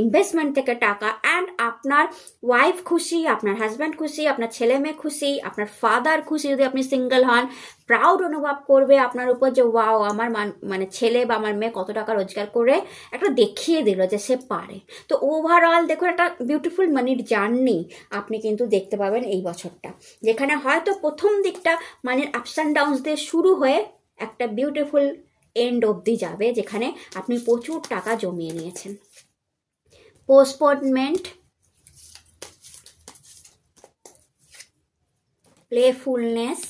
ইনভেস্টমেন্ট থেকে টাকা। অ্যান্ড আপনার ওয়াইফ খুশি, আপনার হাজব্যান্ড খুশি, আপনার ছেলে মেয়ে খুশি, আপনার ফাদার খুশি যদি আপনি সিঙ্গেল হন, প্রাউড অনুভব করবে আপনার উপর যে ওয়াও আমার মানে ছেলে বা আমার মেয়ে কত টাকা রোজগার করে একটা দেখিয়ে দিল যে সে পারে। তো ওভারঅল দেখুন একটা বিউটিফুল মানির জার্নি আপনি কিন্তু দেখতে পাবেন এই বছরটা, যেখানে হয়তো প্রথম দিকটা মানির আপস অ্যান্ড ডাউনস দিয়ে শুরু হয়ে একটা বিউটিফুল এন্ড অবধি যাবে, যেখানে আপনি প্রচুর টাকা জমিয়ে নিয়েছেন। পোস্টপোনমেন্ট, প্লেফুলনেস,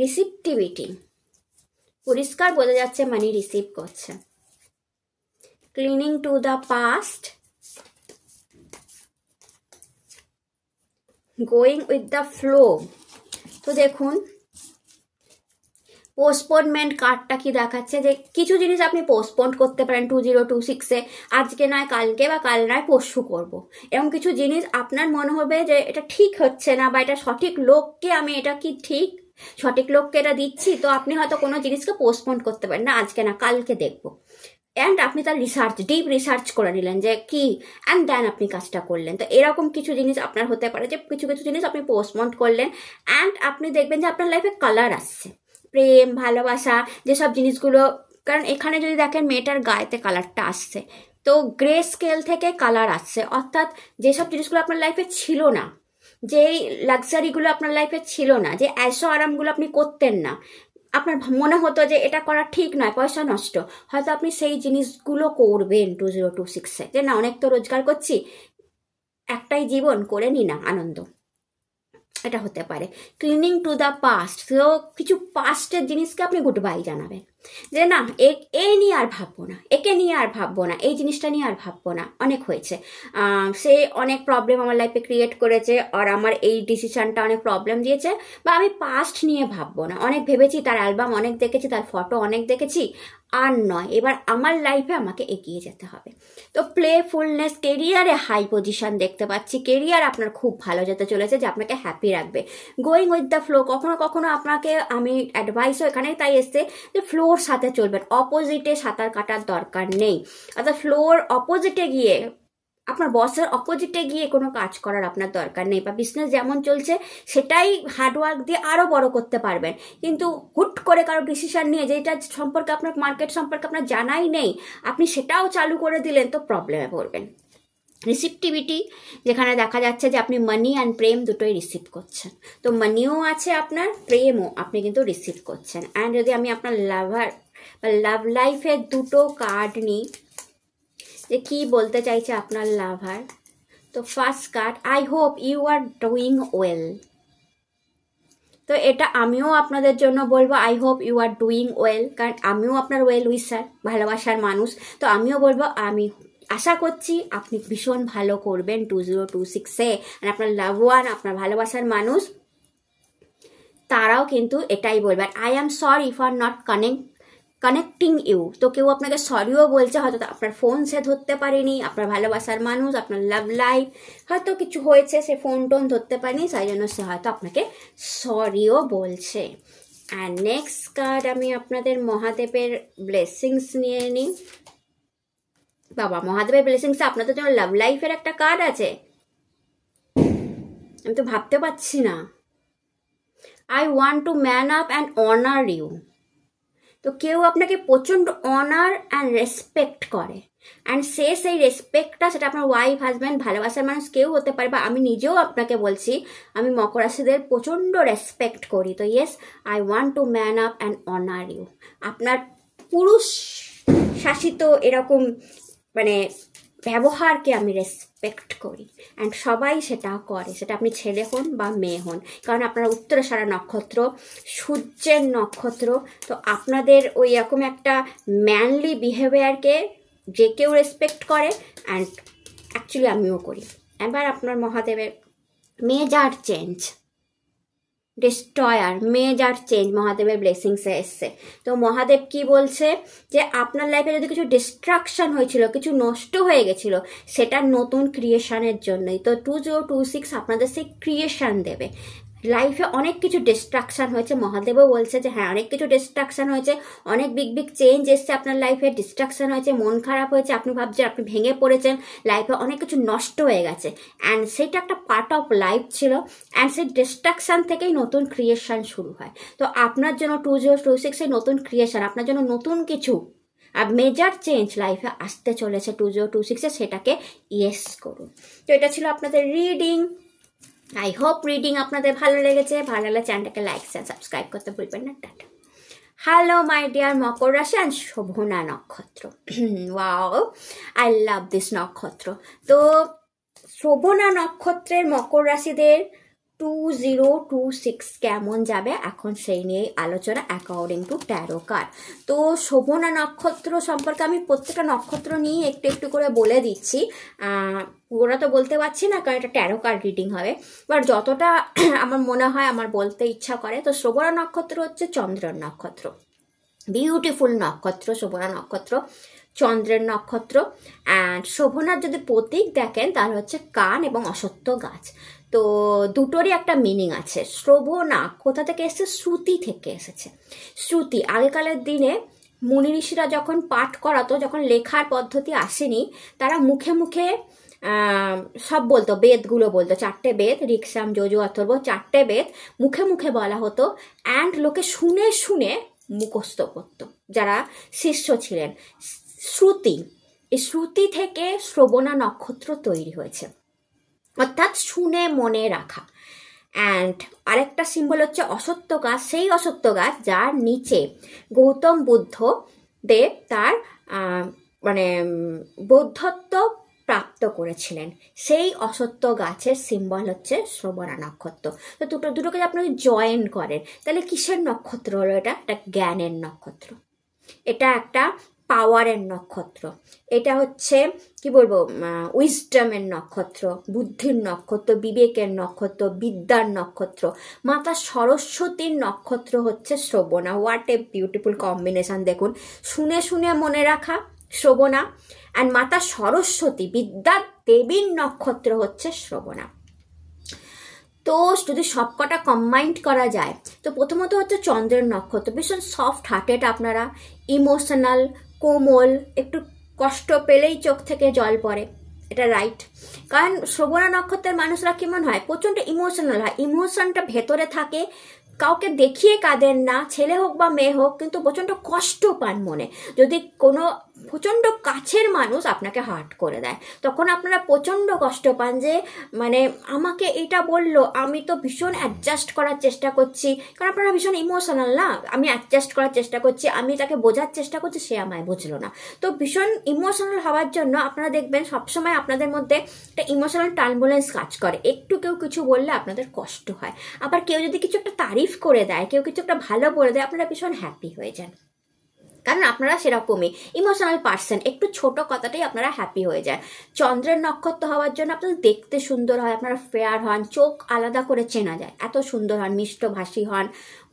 রিসিপটিভিটি, পরিষ্কার বোঝা যাচ্ছে মানি রিসিভ করছে। Cleaning to the past, going with the flow. তো দেখুন পোস্টপোনমেন্ট কার্ডটা কি দেখাচ্ছে, যে কিছু জিনিস আপনি পোস্টপোন করতে পারেন 2026-এ, আজকে নয় কালকে বা কাল নয় পরশু করব। এরকম কিছু জিনিস আপনার মনে হবে যে এটা ঠিক হচ্ছে না, বা এটা সঠিক লোককে আমি এটা কি ঠিক সঠিক লোককে এটা দিচ্ছি, তো আপনি হয়তো কোনো জিনিসকে পোস্টপোন করতে পারেন না, আজকে না কালকে দেখবো। অ্যান্ড আপনি তার রিসার্চ, ডিপ রিসার্চ করে নিলেন যে কি, অ্যান্ড দেন আপনি কাজটা করলেন। তো এরকম কিছু জিনিস আপনার হতে পারে যে কিছু কিছু জিনিস আপনি পোস্টপোন করলেন, অ্যান্ড আপনি দেখবেন যে আপনার লাইফে কালার আসছে, প্রেম, ভালোবাসা, যেসব জিনিসগুলো, কারণ এখানে যদি দেখেন মেয়েটার গায়েতে কালারটা আসছে, তো গ্রে স্কেল থেকে কালার আসছে, অর্থাৎ যেসব জিনিসগুলো আপনার লাইফে ছিল না, যেই লাক্সারিগুলো আপনার লাইফে ছিল না, যে ऐशो আরামগুলো আপনি করতেন না, আপনার মনে হতো যে এটা করা ঠিক নয়, পয়সা নষ্ট, হয়তো আপনি সেই জিনিসগুলো করবেন 2026-এ, যে না অনেক তো রোজগার করছি, একটাই জীবন, করে নি না আনন্দ, এটা হতে পারে। ক্লিনিং টু দ্য পাস্ট, তো কিছু পাস্টের জিনিসকে আপনি গুড বাই জানাবেন, যে না এ নিয়ে আর ভাববো না, একে নিয়ে আর ভাববো না, এই জিনিসটা নিয়ে আর ভাববো না, অনেক হয়েছে, সে অনেক প্রবলেম আমার লাইফে ক্রিয়েট করেছে, আর আমার এই ডিসিশনটা অনেক প্রবলেম দিয়েছে, বা আমি পাস্ট নিয়ে ভাববো না, অনেক ভেবেছি, তার অ্যালবাম অনেক দেখেছি, তার ফটো অনেক দেখেছি, আর নয়, এবার আমার লাইফে আমাকে এগিয়ে যেতে হবে। তো প্লেফুলনেস, কেরিয়ারে হাই পজিশন দেখতে পাচ্ছি, কেরিয়ার আপনার খুব ভালো যেতে চলেছে, যে আপনাকে হ্যাপি রাখবে। গোয়িং উইথ দ্য ফ্লো, কখনো কখনো আপনাকে আমি অ্যাডভাইসও এখানেই তাই এসছে যে ফ্লোর সাথে চলবেন, অপোজিটে সাঁতার কাটার দরকার নেই, অর্থাৎ ফ্লোর অপোজিটে গিয়ে, আপনার বসের অপোজিটে গিয়ে কোনো কাজ করার আপনার দরকার নেই, বা বিজনেস যেমন চলছে সেটাই হার্ডওয়ার্ক দিয়ে আরও বড় করতে পারবেন। কিন্তু হুট করে কারো ডিসিশন নিয়ে, যেটা সম্পর্কে আপনার মার্কেট সম্পর্কে আপনার জানাই নেই, আপনি সেটাও চালু করে দিলেন, তো প্রবলেমে পড়বেন। রিসিপটিভিটি, যেখানে দেখা যাচ্ছে যে আপনি মানি অ্যান্ড প্রেম দুটোই রিসিভ করছেন, তো মানিও আছে আপনার, প্রেমও আপনি কিন্তু রিসিভ করছেন। অ্যান্ড যদি আমি আপনার লাভার বা লাভ লাইফের দুটো কার্ড নিই, যে কি বলতে চাইছে আপনার লাভার, তো first card, I hope you are doing well. তো এটা আমিও আপনাদের জন্য বলবো, I hope you are doing well, কারণ আমিও আপনার ওয়েল উইশার, ভালোবাসার মানুষ, তো আমিও বলবো আমি আশা করছি আপনি ভীষণ ভালো করবেন 2026-এ। আর আপনার লাভ ওয়ান, আপনার ভালোবাসার মানুষ, তারাও কিন্তু এটাই বলবেন, I am sorry for not connecting you. তো কেউ আপনাকে সরিও বলছে, হয়তো আপনার ফোন সে ধরতে পারেনি, আপনার ভালোবাসার মানুষ, আপনার লাভ লাইফ হয়তো কিছু হয়েছে, সে ফোন টোন ধরতে পারেনি, তাই জন্য সে হয়তো আপনাকে সরিও বলছে। অ্যান্ড নেক্সট কার্ড আমি আপনাদের মহাদেবের ব্লেসিংস নিয়ে নিই। বাবা, মহাদেবের ব্লেসিংস আপনাদের জন্য লাভ লাইফের একটা কার্ড আছে, আমি তো ভাবতে পারছি না। I want to man up and honour you. তো কেউ আপনাকে প্রচণ্ড অনার অ্যান্ড রেসপেক্ট করে, অ্যান্ড সেই রেসপেক্টটা, সেটা আপনার ওয়াইফ, হাজব্যান্ড, ভালোবাসার মানুষ কেউ হতে পারে, বা আমি নিজেও আপনাকে বলছি, আমি মকর রাশিদের প্রচণ্ড রেসপেক্ট করি। তো yes, I want to man up and honour you. আপনার পুরুষ শাসিত এরকম মানে ব্যবহারকে আমি রেসপেক্ট করি, অ্যান্ড সবাই সেটা করে, সেটা আপনি ছেলে হন বা মেয়ে হন, কারণ আপনারা উত্তরাষাঢ়া নক্ষত্র, সূর্যের নক্ষত্র, তো আপনাদের ওই রকম একটা ম্যানলি বিহেভিয়ারকে যে কেউ রেসপেক্ট করে, অ্যান্ড অ্যাকচুয়ালি আমিও করি। এবার আপনার মহাদেবের measure change, destroyer, measure change মহাদেবের ব্লেসিংসে এসছে। তো মহাদেব কি বলছে, যে আপনার লাইফে যদি কিছু ডিস্ট্রাকশন হয়েছিল, কিছু নষ্ট হয়ে গেছিলো, সেটা নতুন ক্রিয়েশনের জন্যই। তো 2026 আপনাদের সেই ক্রিয়েশন দেবে। লাইফে অনেক কিছু ডিস্ট্রাকশান হয়েছে, মহাদেবও বলছে যে হ্যাঁ অনেক কিছু ডিস্ট্রাকশান হয়েছে, অনেক বিগ বিগ চেঞ্জ এসছে আপনার লাইফে, ডিস্ট্রাকশান হয়েছে, মন খারাপ হয়েছে, আপনি ভাবছেন আপনি ভেঙে পড়েছেন, লাইফে অনেক কিছু নষ্ট হয়ে গেছে, অ্যান্ড সেটা একটা পার্ট অফ লাইফ ছিল, অ্যান্ড সেই ডিস্ট্রাকশান থেকেই নতুন ক্রিয়েশন শুরু হয়। তো আপনার জন্য 2026 নতুন ক্রিয়েশন, আপনার জন্য নতুন কিছু আর মেজার চেঞ্জ লাইফে আসতে চলেছে 2026-এ, সেটাকে ইয়েস করুন। তো এটা ছিল আপনাদের রিডিং। আই হোপ রিডিং আপনাদের ভালো লেগেছে। ভালো লাগলে চ্যানেলটাকে লাইক শেয়ার সাবস্ক্রাইব করতে ভুলবেন না। টাটা। হ্যালো মাই ডিয়ার মকর রাশি অ্যান্ড শোভনা নক্ষত্র। ওয়াও, আই লাভ দিস নক্ষত্র। তো শ্রবণা নক্ষত্রের মকর রাশিদের 2026 কেমন যাবে এখন সেই নিয়েই আলোচনা অ্যাকর্ডিং টু ট্যারো কার্ড। তো শোভনা নক্ষত্র সম্পর্কে আমি প্রত্যেকটা নক্ষত্র নিয়ে একটু একটু করে বলে দিচ্ছি। পুরোটা তো বলতে পারছি না কারণ এটা ট্যারো কার্ড রিডিং হবে, বাট যতটা আমার মনে হয় আমার বলতে ইচ্ছা করে। তো শোভনা নক্ষত্র হচ্ছে চন্দ্রের নক্ষত্র, বিউটিফুল নক্ষত্র শোভনা নক্ষত্র, চন্দ্রের নক্ষত্র। অ্যান্ড শোভনার যদি প্রতীক দেখেন তাহলে হচ্ছে কান এবং অশ্বত্থ গাছ। তো দুটোরই একটা মিনিং আছে। শোভনা কোথা থেকে এসেছে? শ্রুতি থেকে এসেছে। শ্রুতি আগেকালের দিনে মুনি ঋষিরা যখন পাঠ করাতো, যখন লেখার পদ্ধতি আসেনি, তারা মুখে মুখে সব বলতো, বেদগুলো বলতো, 4টে বেদ, ঋক্সাম যজু অথর্ব, 4টে বেদ মুখে মুখে বলা হতো। অ্যান্ড লোকে শুনে শুনে মুখস্থ করত যারা শিষ্য ছিলেন। শ্রুতি, এই শ্রুতি থেকে শ্রবণা নক্ষত্র তৈরি হয়েছে, অর্থাৎ শুনে মনে রাখা। অ্যান্ড আরেকটা সিম্বল হচ্ছে অশ্বত্থ গাছ, সেই অশ্বত্থ গাছ যার নিচে গৌতম বুদ্ধ দেব তার মানে বৌদ্ধত্ব প্রাপ্ত করেছিলেন, সেই অশ্বত্থ গাছের সিম্বল হচ্ছে শ্রবণা নক্ষত্র। তো দুটোকে আপনারা জয়েন করেন তাহলে কিসের নক্ষত্র হলো? এটা একটা জ্ঞানের নক্ষত্র, এটা একটা পাওয়ারের নক্ষত্র, এটা হচ্ছে কি বলবো উইজডমের নক্ষত্র, বুদ্ধির নক্ষত্র, বিবেকের নক্ষত্র, বিদ্যার নক্ষত্র। মাতা সরস্বতীর নক্ষত্র হচ্ছে Shravana. What a beautiful combination দেখুন, শুনে শুনে মনে রাখা শ্রবণা, অ্যান্ড মাতা সরস্বতী বিদ্যা দেবীর নক্ষত্র হচ্ছে শ্রবণা। তো যদি সবকটা কম্বাইন্ড করা যায় তো প্রথমত হচ্ছে চন্দ্রের নক্ষত্র, ভীষণ সফট হার্টেড আপনারা, ইমোশনাল, কোমল, একটু কষ্ট পেলেই চোখ থেকে জল পড়ে, এটা রাইট। কারণ শ্রবণা নক্ষত্রের মানুষরা কেমন হয়? প্রচণ্ড ইমোশনাল হয়, ইমোশনটা ভেতরে থাকে, কাউকে দেখিয়ে কাঁদেন না, ছেলে হোক বা মেয়ে হোক, কিন্তু প্রচণ্ড কষ্ট পান মনে। যদি কোনো প্রচণ্ড কাছের মানুষ আপনাকে হার্ট করে দেয় তখন আপনারা প্রচণ্ড কষ্ট পান যে মানে আমাকে এটা বললো, আমি তো ভীষণ অ্যাডজাস্ট করার চেষ্টা করছি, কারণ আপনারা ভীষণ ইমোশনাল না, আমি অ্যাডজাস্ট করার চেষ্টা করছি, আমি তাকে বোঝার চেষ্টা করছি, সে আমায় বুঝলো না। তো ভীষণ ইমোশনাল হওয়ার জন্য আপনারা দেখবেন সবসময় আপনাদের মধ্যে একটা ইমোশনাল টার্বুলেন্স কাজ করে, একটু কেউ কিছু বললে আপনাদের কষ্ট হয়, আবার কেউ যদি কিছু একটা তারিফ করে দেয়, কেউ কিছু একটা ভালো বলে দেয়, আপনারা ভীষণ হ্যাপি হয়ে যান, কারণ আপনারা সেরকমই ইমোশনাল পার্সন, একটু ছোট কথাতেই আপনারা হ্যাপি হয়ে যায়। চন্দ্রের নক্ষত্র হওয়ার জন্য আপনাদের দেখতে সুন্দর হয়, আপনারা ফেয়ার হন, চোখ আলাদা করে চেনা যায়, এত সুন্দর হন, মিষ্টভাষী হন,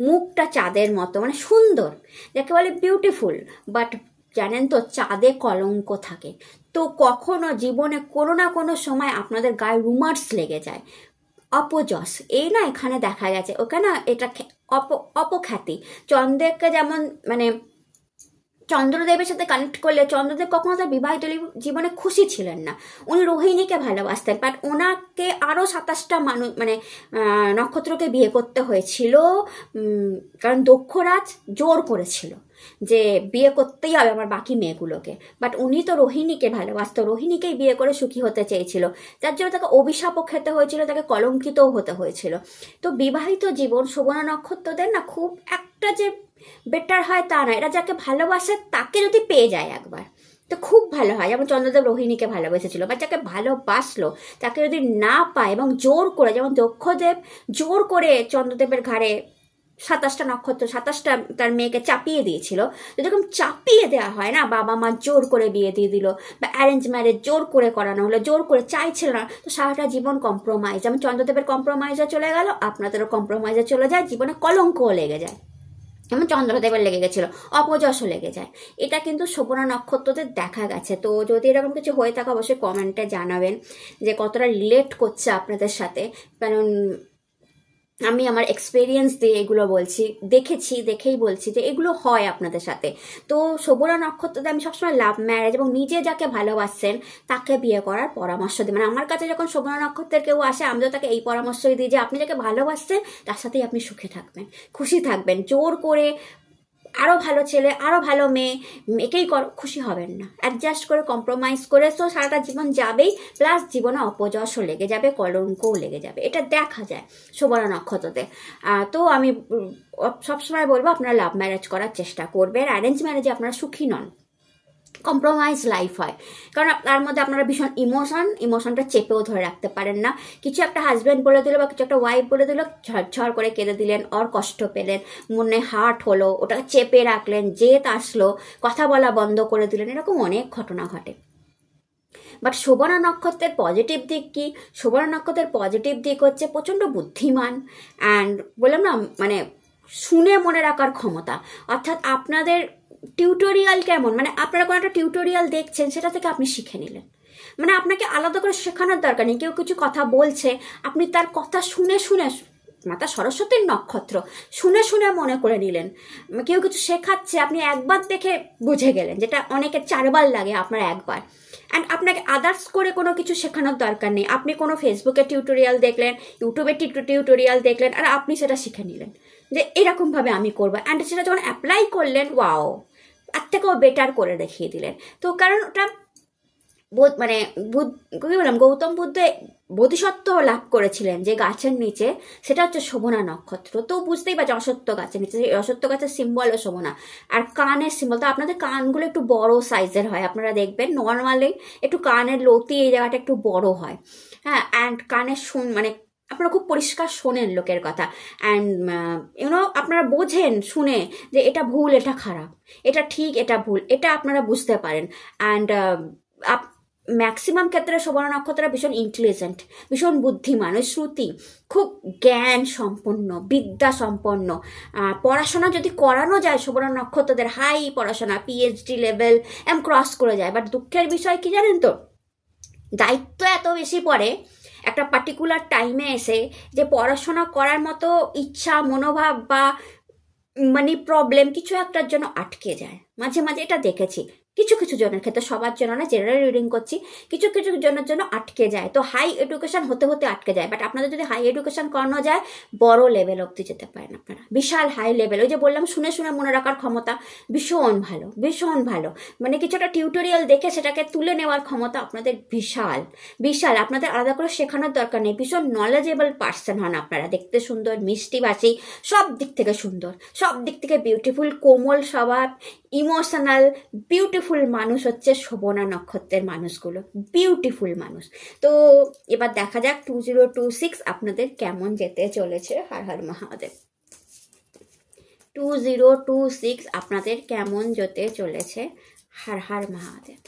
মুখটা চাঁদের মতো মানে সুন্দর, যাকে বলে বিউটিফুল। বাট জানেন তো চাঁদে কলঙ্ক থাকে, তো কখনো জীবনে কোনো না কোনো সময় আপনাদের গায়ে রুমার্স লেগে যায়, অপযশ, এই না এখানে দেখা গেছে, ওখানে এটা অপখ্যাতি। চন্দ্রকে যেমন মানে চন্দ্রদেবের সাথে কানেক্ট করলে চন্দ্রদেব কখনো তার বিবাহিত জীবনে খুশি ছিলেন না, উনি রোহিণীকে ভালোবাসতেন, বাট ওনাকে আরও 27টা মানুষ মানে নক্ষত্রকে বিয়ে করতে হয়েছিল, কারণ দক্ষরাজ জোর করেছিল যে বিয়ে করতেই হবে আমার বাকি মেয়েগুলোকে, বাট উনি তো রোহিণীকে ভালোবাসত, রোহিণীকেই বিয়ে করে সুখী হতে চেয়েছিল, যার জন্য তাকে অভিশাপও খেতে হয়েছিল, তাকে কলঙ্কিতও হতে হয়েছিল। তো বিবাহিত জীবন শোভনা নক্ষত্রদের না খুব একটা যে বেটার হয় তা না, এরা যাকে ভালোবাসে তাকে যদি পেয়ে যায় একবার তো খুব ভালো হয়, যেমন চন্দ্রদেব রোহিণীকে ভালোবেসেছিল, বা যাকে ভালোবাসলো তাকে যদি না পায় এবং জোর করে, যেমন দক্ষদেব জোর করে চন্দ্রদেবের ঘাড়ে 27টা নক্ষত্র 27টা তার মেয়েকে চাপিয়ে দিয়েছিল, যেরকম চাপিয়ে দেওয়া হয় না, বাবা মা জোর করে বিয়ে দিয়ে দিল, বা অ্যারেঞ্জ ম্যারেজ জোর করে করানো হলো, জোর করে চাইছিল না, তো সারাটা জীবন কম্প্রোমাইজ, যেমন চন্দ্রদেবের কম্প্রোমাইজে চলে গেল, আপনাদেরও কম্প্রোমাইজে চলে যায়, জীবনে কলঙ্কও লেগে যায়, যেমন চন্দ্রদেবের লেগে গেছিল, অপযশও লেগে যায়, এটা কিন্তু শোভনা নক্ষত্রদের দেখা গেছে। তো যদি এরকম কিছু হয়ে থাকে অবশ্যই কমেন্টে জানাবেন যে কতটা রিলেট করছে আপনাদের সাথে, কারণ আমি আমার এক্সপিরিয়েন্স দিয়ে এগুলো বলছি, দেখেই বলছি যে এগুলো হয় আপনাদের সাথে। তো শোভনা নক্ষত্রতে আমি সবসময় লাভ ম্যারেজ এবং নিজে যাকে ভালোবাসছেন তাকে বিয়ে করার পরামর্শ দিই, মানে আমার কাছে যখন শোভনা নক্ষত্রের কেউ আসে আমি তো তাকে এই পরামর্শই দিই যে আপনি যাকে ভালোবাসছেন তার সাথেই আপনি সুখে থাকবেন, খুশি থাকবেন, জোর করে আরও ভালো ছেলে আরও ভালো মেয়ে একেই খুশি হবেন না, অ্যাডজাস্ট করে কম্প্রোমাইজ করে তো সারাটা জীবন যাবেই, প্লাস জীবনে অপযশও লেগে যাবে, কলঙ্কও লেগে যাবে, এটা দেখা যায় শোভনা নক্ষত্রতে। তো আমি সবসময় বলবো আপনারা লাভ ম্যারেজ করার চেষ্টা করবেন, অ্যারেঞ্জ ম্যারেজে আপনারা সুখী নন, কম্প্রোমাইজ লাইফ হয়, কারণ তার মধ্যে আপনারা ভীষণ ইমোশনটা চেপেও ধরে রাখতে পারেন না। কিছু একটা হাজব্যান্ড বলে দিল বা কিছু একটা ওয়াইফ বলে দিল, ঝরঝর করে কেঁদে দিলেন, ওর কষ্ট পেলেন, মনে হার্ট হলো, ওটাকে চেপে রাখলেন, জেদ আসলো, কথা বলা বন্ধ করে দিলেন, এরকম অনেক ঘটনা ঘটে। বাট শোভনা নক্ষত্রের পজিটিভ দিক কি? শোভনা নক্ষত্রের পজিটিভ দিক হচ্ছে প্রচণ্ড বুদ্ধিমান, অ্যান্ড বললাম না মানে শুনে মনে রাখার ক্ষমতা। অর্থাৎ আপনাদের টিউটোরিয়াল কেমন, মানে আপনারা কোনো একটা টিউটোরিয়াল দেখছেন, সেটা থেকে আপনি শিখে নিলেন। মানে আপনাকে আলাদা করে শেখানোর দরকার নেই। কেউ কিছু কথা বলছে, আপনি তার কথা শুনে শুনে, মাতা সরস্বতীর নক্ষত্র, শুনে শুনে মনে করে নিলেন। কেউ কিছু শেখাচ্ছে, আপনি একবার দেখে বুঝে গেলেন, যেটা অনেকে 4 বার লাগে, আপনার একবার। অ্যান্ড আপনাকে আদার্স করে কোনো কিছু শেখানোর দরকার নেই। আপনি কোনো ফেসবুকে টিউটোরিয়াল দেখলেন, ইউটিউবে টিউটোরিয়াল দেখলেন, আর আপনি সেটা শিখে নিলেন যে এরকমভাবে আমি করবো, অ্যান্ড সেটা যখন অ্যাপ্লাই করলেন, ওয়াও, তার থেকেও বেটার করে দেখিয়ে দিলেন। তো কারণ ওটা মানে কি বললাম, গৌতম বুদ্ধ বোধিসত্ত্ব লাভ করেছিলেন যে গাছের নিচে, সেটা হচ্ছে শোভনা নক্ষত্র। তো বুঝতেই পারছেন অশ্বত্থ গাছের নিচে, অশ্বত্থ গাছের সিম্বলও শোভনা। আর কানের সিম্বল তো আপনাদের কানগুলো একটু বড় সাইজের হয়, আপনারা দেখবেন নর্মালি একটু কানের লতি এই জায়গাটা একটু বড় হয়, হ্যাঁ। অ্যান্ড কানের মানে আপনারা খুব পরিষ্কার শোনেন লোকের কথা, অ্যান্ড আপনারা বোঝেন শুনে যে এটা ভুল, এটা খারাপ, এটা ঠিক, এটা ভুল, এটা আপনারা বুঝতে পারেন। অ্যান্ড ম্যাক্সিমাম ক্ষেত্রে শোভনা নক্ষত্ররা ভীষণ ইন্টেলিজেন্ট, ভীষণ বুদ্ধিমান, ওই শ্রুতি খুব জ্ঞান সম্পন্ন, বিদ্যা সম্পন্ন। পড়াশোনা যদি করানো যায় শোভনা নক্ষত্রদের, হাই পড়াশোনা, PhD লেভেল ক্রস করে যায়। বাট দুঃখের বিষয় কি জানেন তো, দায়িত্ব এত বেশি পড়ে একটা পার্টিকুলার টাইমে এসে, যে পড়াশোনা করার মতো ইচ্ছা, মনোভাব বা মানে প্রবলেম কিছু একটার জন্য আটকে যায়। মাঝে মাঝে এটা দেখেছি কিছু কিছু জনের ক্ষেত্রে, সবার জন্য না, জেনারেল রিডিং করছি, কিছু কিছু জনের জন্য আটকে যায়। তো হাই এডুকেশন হতে হতে আটকে যায়। বাট আপনাদের যদি হাই এডুকেশন করানো যায়, বড় লেভেল অব্দি যেতে পারেন আপনারা, বিশাল হাই লেভেল। ওই যে বললাম শুনে শুনে মনে রাখার ক্ষমতা ভীষণ ভালো, ভীষণ ভালো। মানে কিছু একটা টিউটোরিয়াল দেখে সেটাকে তুলে নেওয়ার ক্ষমতা আপনাদের বিশাল বিশাল। আপনাদের আলাদা করে শেখানোর দরকার নেই, ভীষণ নলেজেবল পার্সন হন আপনারা। দেখতে সুন্দর, মিষ্টিভাষী, সব দিক থেকে সুন্দর, সব দিক থেকে বিউটিফুল, কোমল স্বভাব, ইমোশনাল, বিউটিফুল মানুষ হচ্ছে শোভনা নক্ষত্রের মানুষগুলো, বিউটিফুল মানুষ। তো এবার দেখা যাক 2026 আপনাদের কেমন যেতে চলেছে। হর হর মহাদেব। 2026 আপনাদের কেমন যেতে চলেছে। হর হর মহাদেব।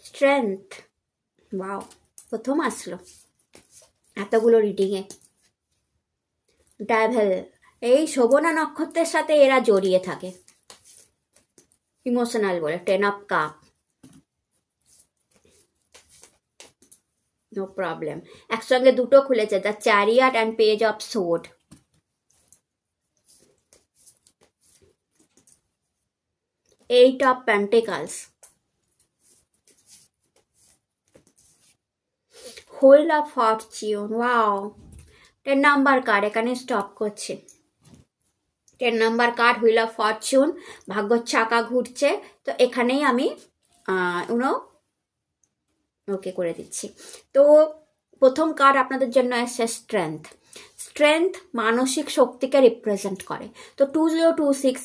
স্ট্রেংথ, ওয়াও, প্রথম আসলো এতগুলো রিডিংয়ে। ডেভিল, এই শোভনা নক্ষত্রের সাথে এরা জড়িয়ে থাকে, ইমোশনাল বলে। 10 অফ কাপ, নো প্রবলেম। একসঙ্গে দুটো খুলেছে, the chariot and page of sword. 8 of pentacles, wheel of fortune, wow. 10 number card, এখানে স্টপ করছে। 10 number card, wheel of fortune, ভাগ্যর চাকা ঘুরছে। তো এখানেই আমি ওকে করে দিচ্ছি। তো প্রথম কার্ড আপনাদের জন্য আসছে স্ট্রেংথ। স্ট্রেংথ মানসিক শক্তিকে রিপ্রেজেন্ট করে। তো 2026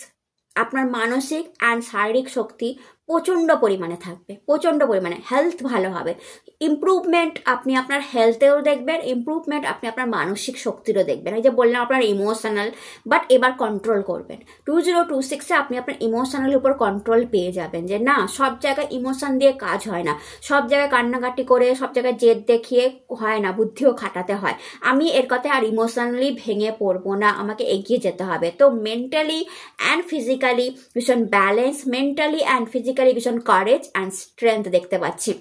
আপনার মানসিক অ্যান্ড শারীরিক শক্তি প্রচণ্ড পরিমাণে থাকবে, প্রচণ্ড পরিমাণে। হেলথ ভালো হবে, ইমপ্রুভমেন্ট আপনি আপনার হেলথেও দেখবেন, ইমপ্রুভমেন্ট আপনি আপনার মানসিক শক্তিরও দেখবেন। এই যে বললাম আপনার ইমোশনাল, বাট এবার কন্ট্রোল করবেন। 2026-এ আপনি আপনার ইমোশনালের উপর কন্ট্রোল পেয়ে যাবেন, যে না, সব জায়গায় ইমোশন দিয়ে কাজ হয় না, সব জায়গায় কান্নাকাটি করে, সব জায়গায় জেদ দেখিয়ে হয় না, বুদ্ধিও খাটাতে হয়। আমি এর কথায় আর ইমোশনালি ভেঙে পড়বো না, আমাকে এগিয়ে যেতে হবে। তো মেন্টালি অ্যান্ড ফিজিক্যালি ভীষণ ব্যালেন্স, মেন্টালি অ্যান্ড ফিজিক্যালি ভীষণ কারেজ অ্যান্ড স্ট্রেংথ দেখতে পাচ্ছি।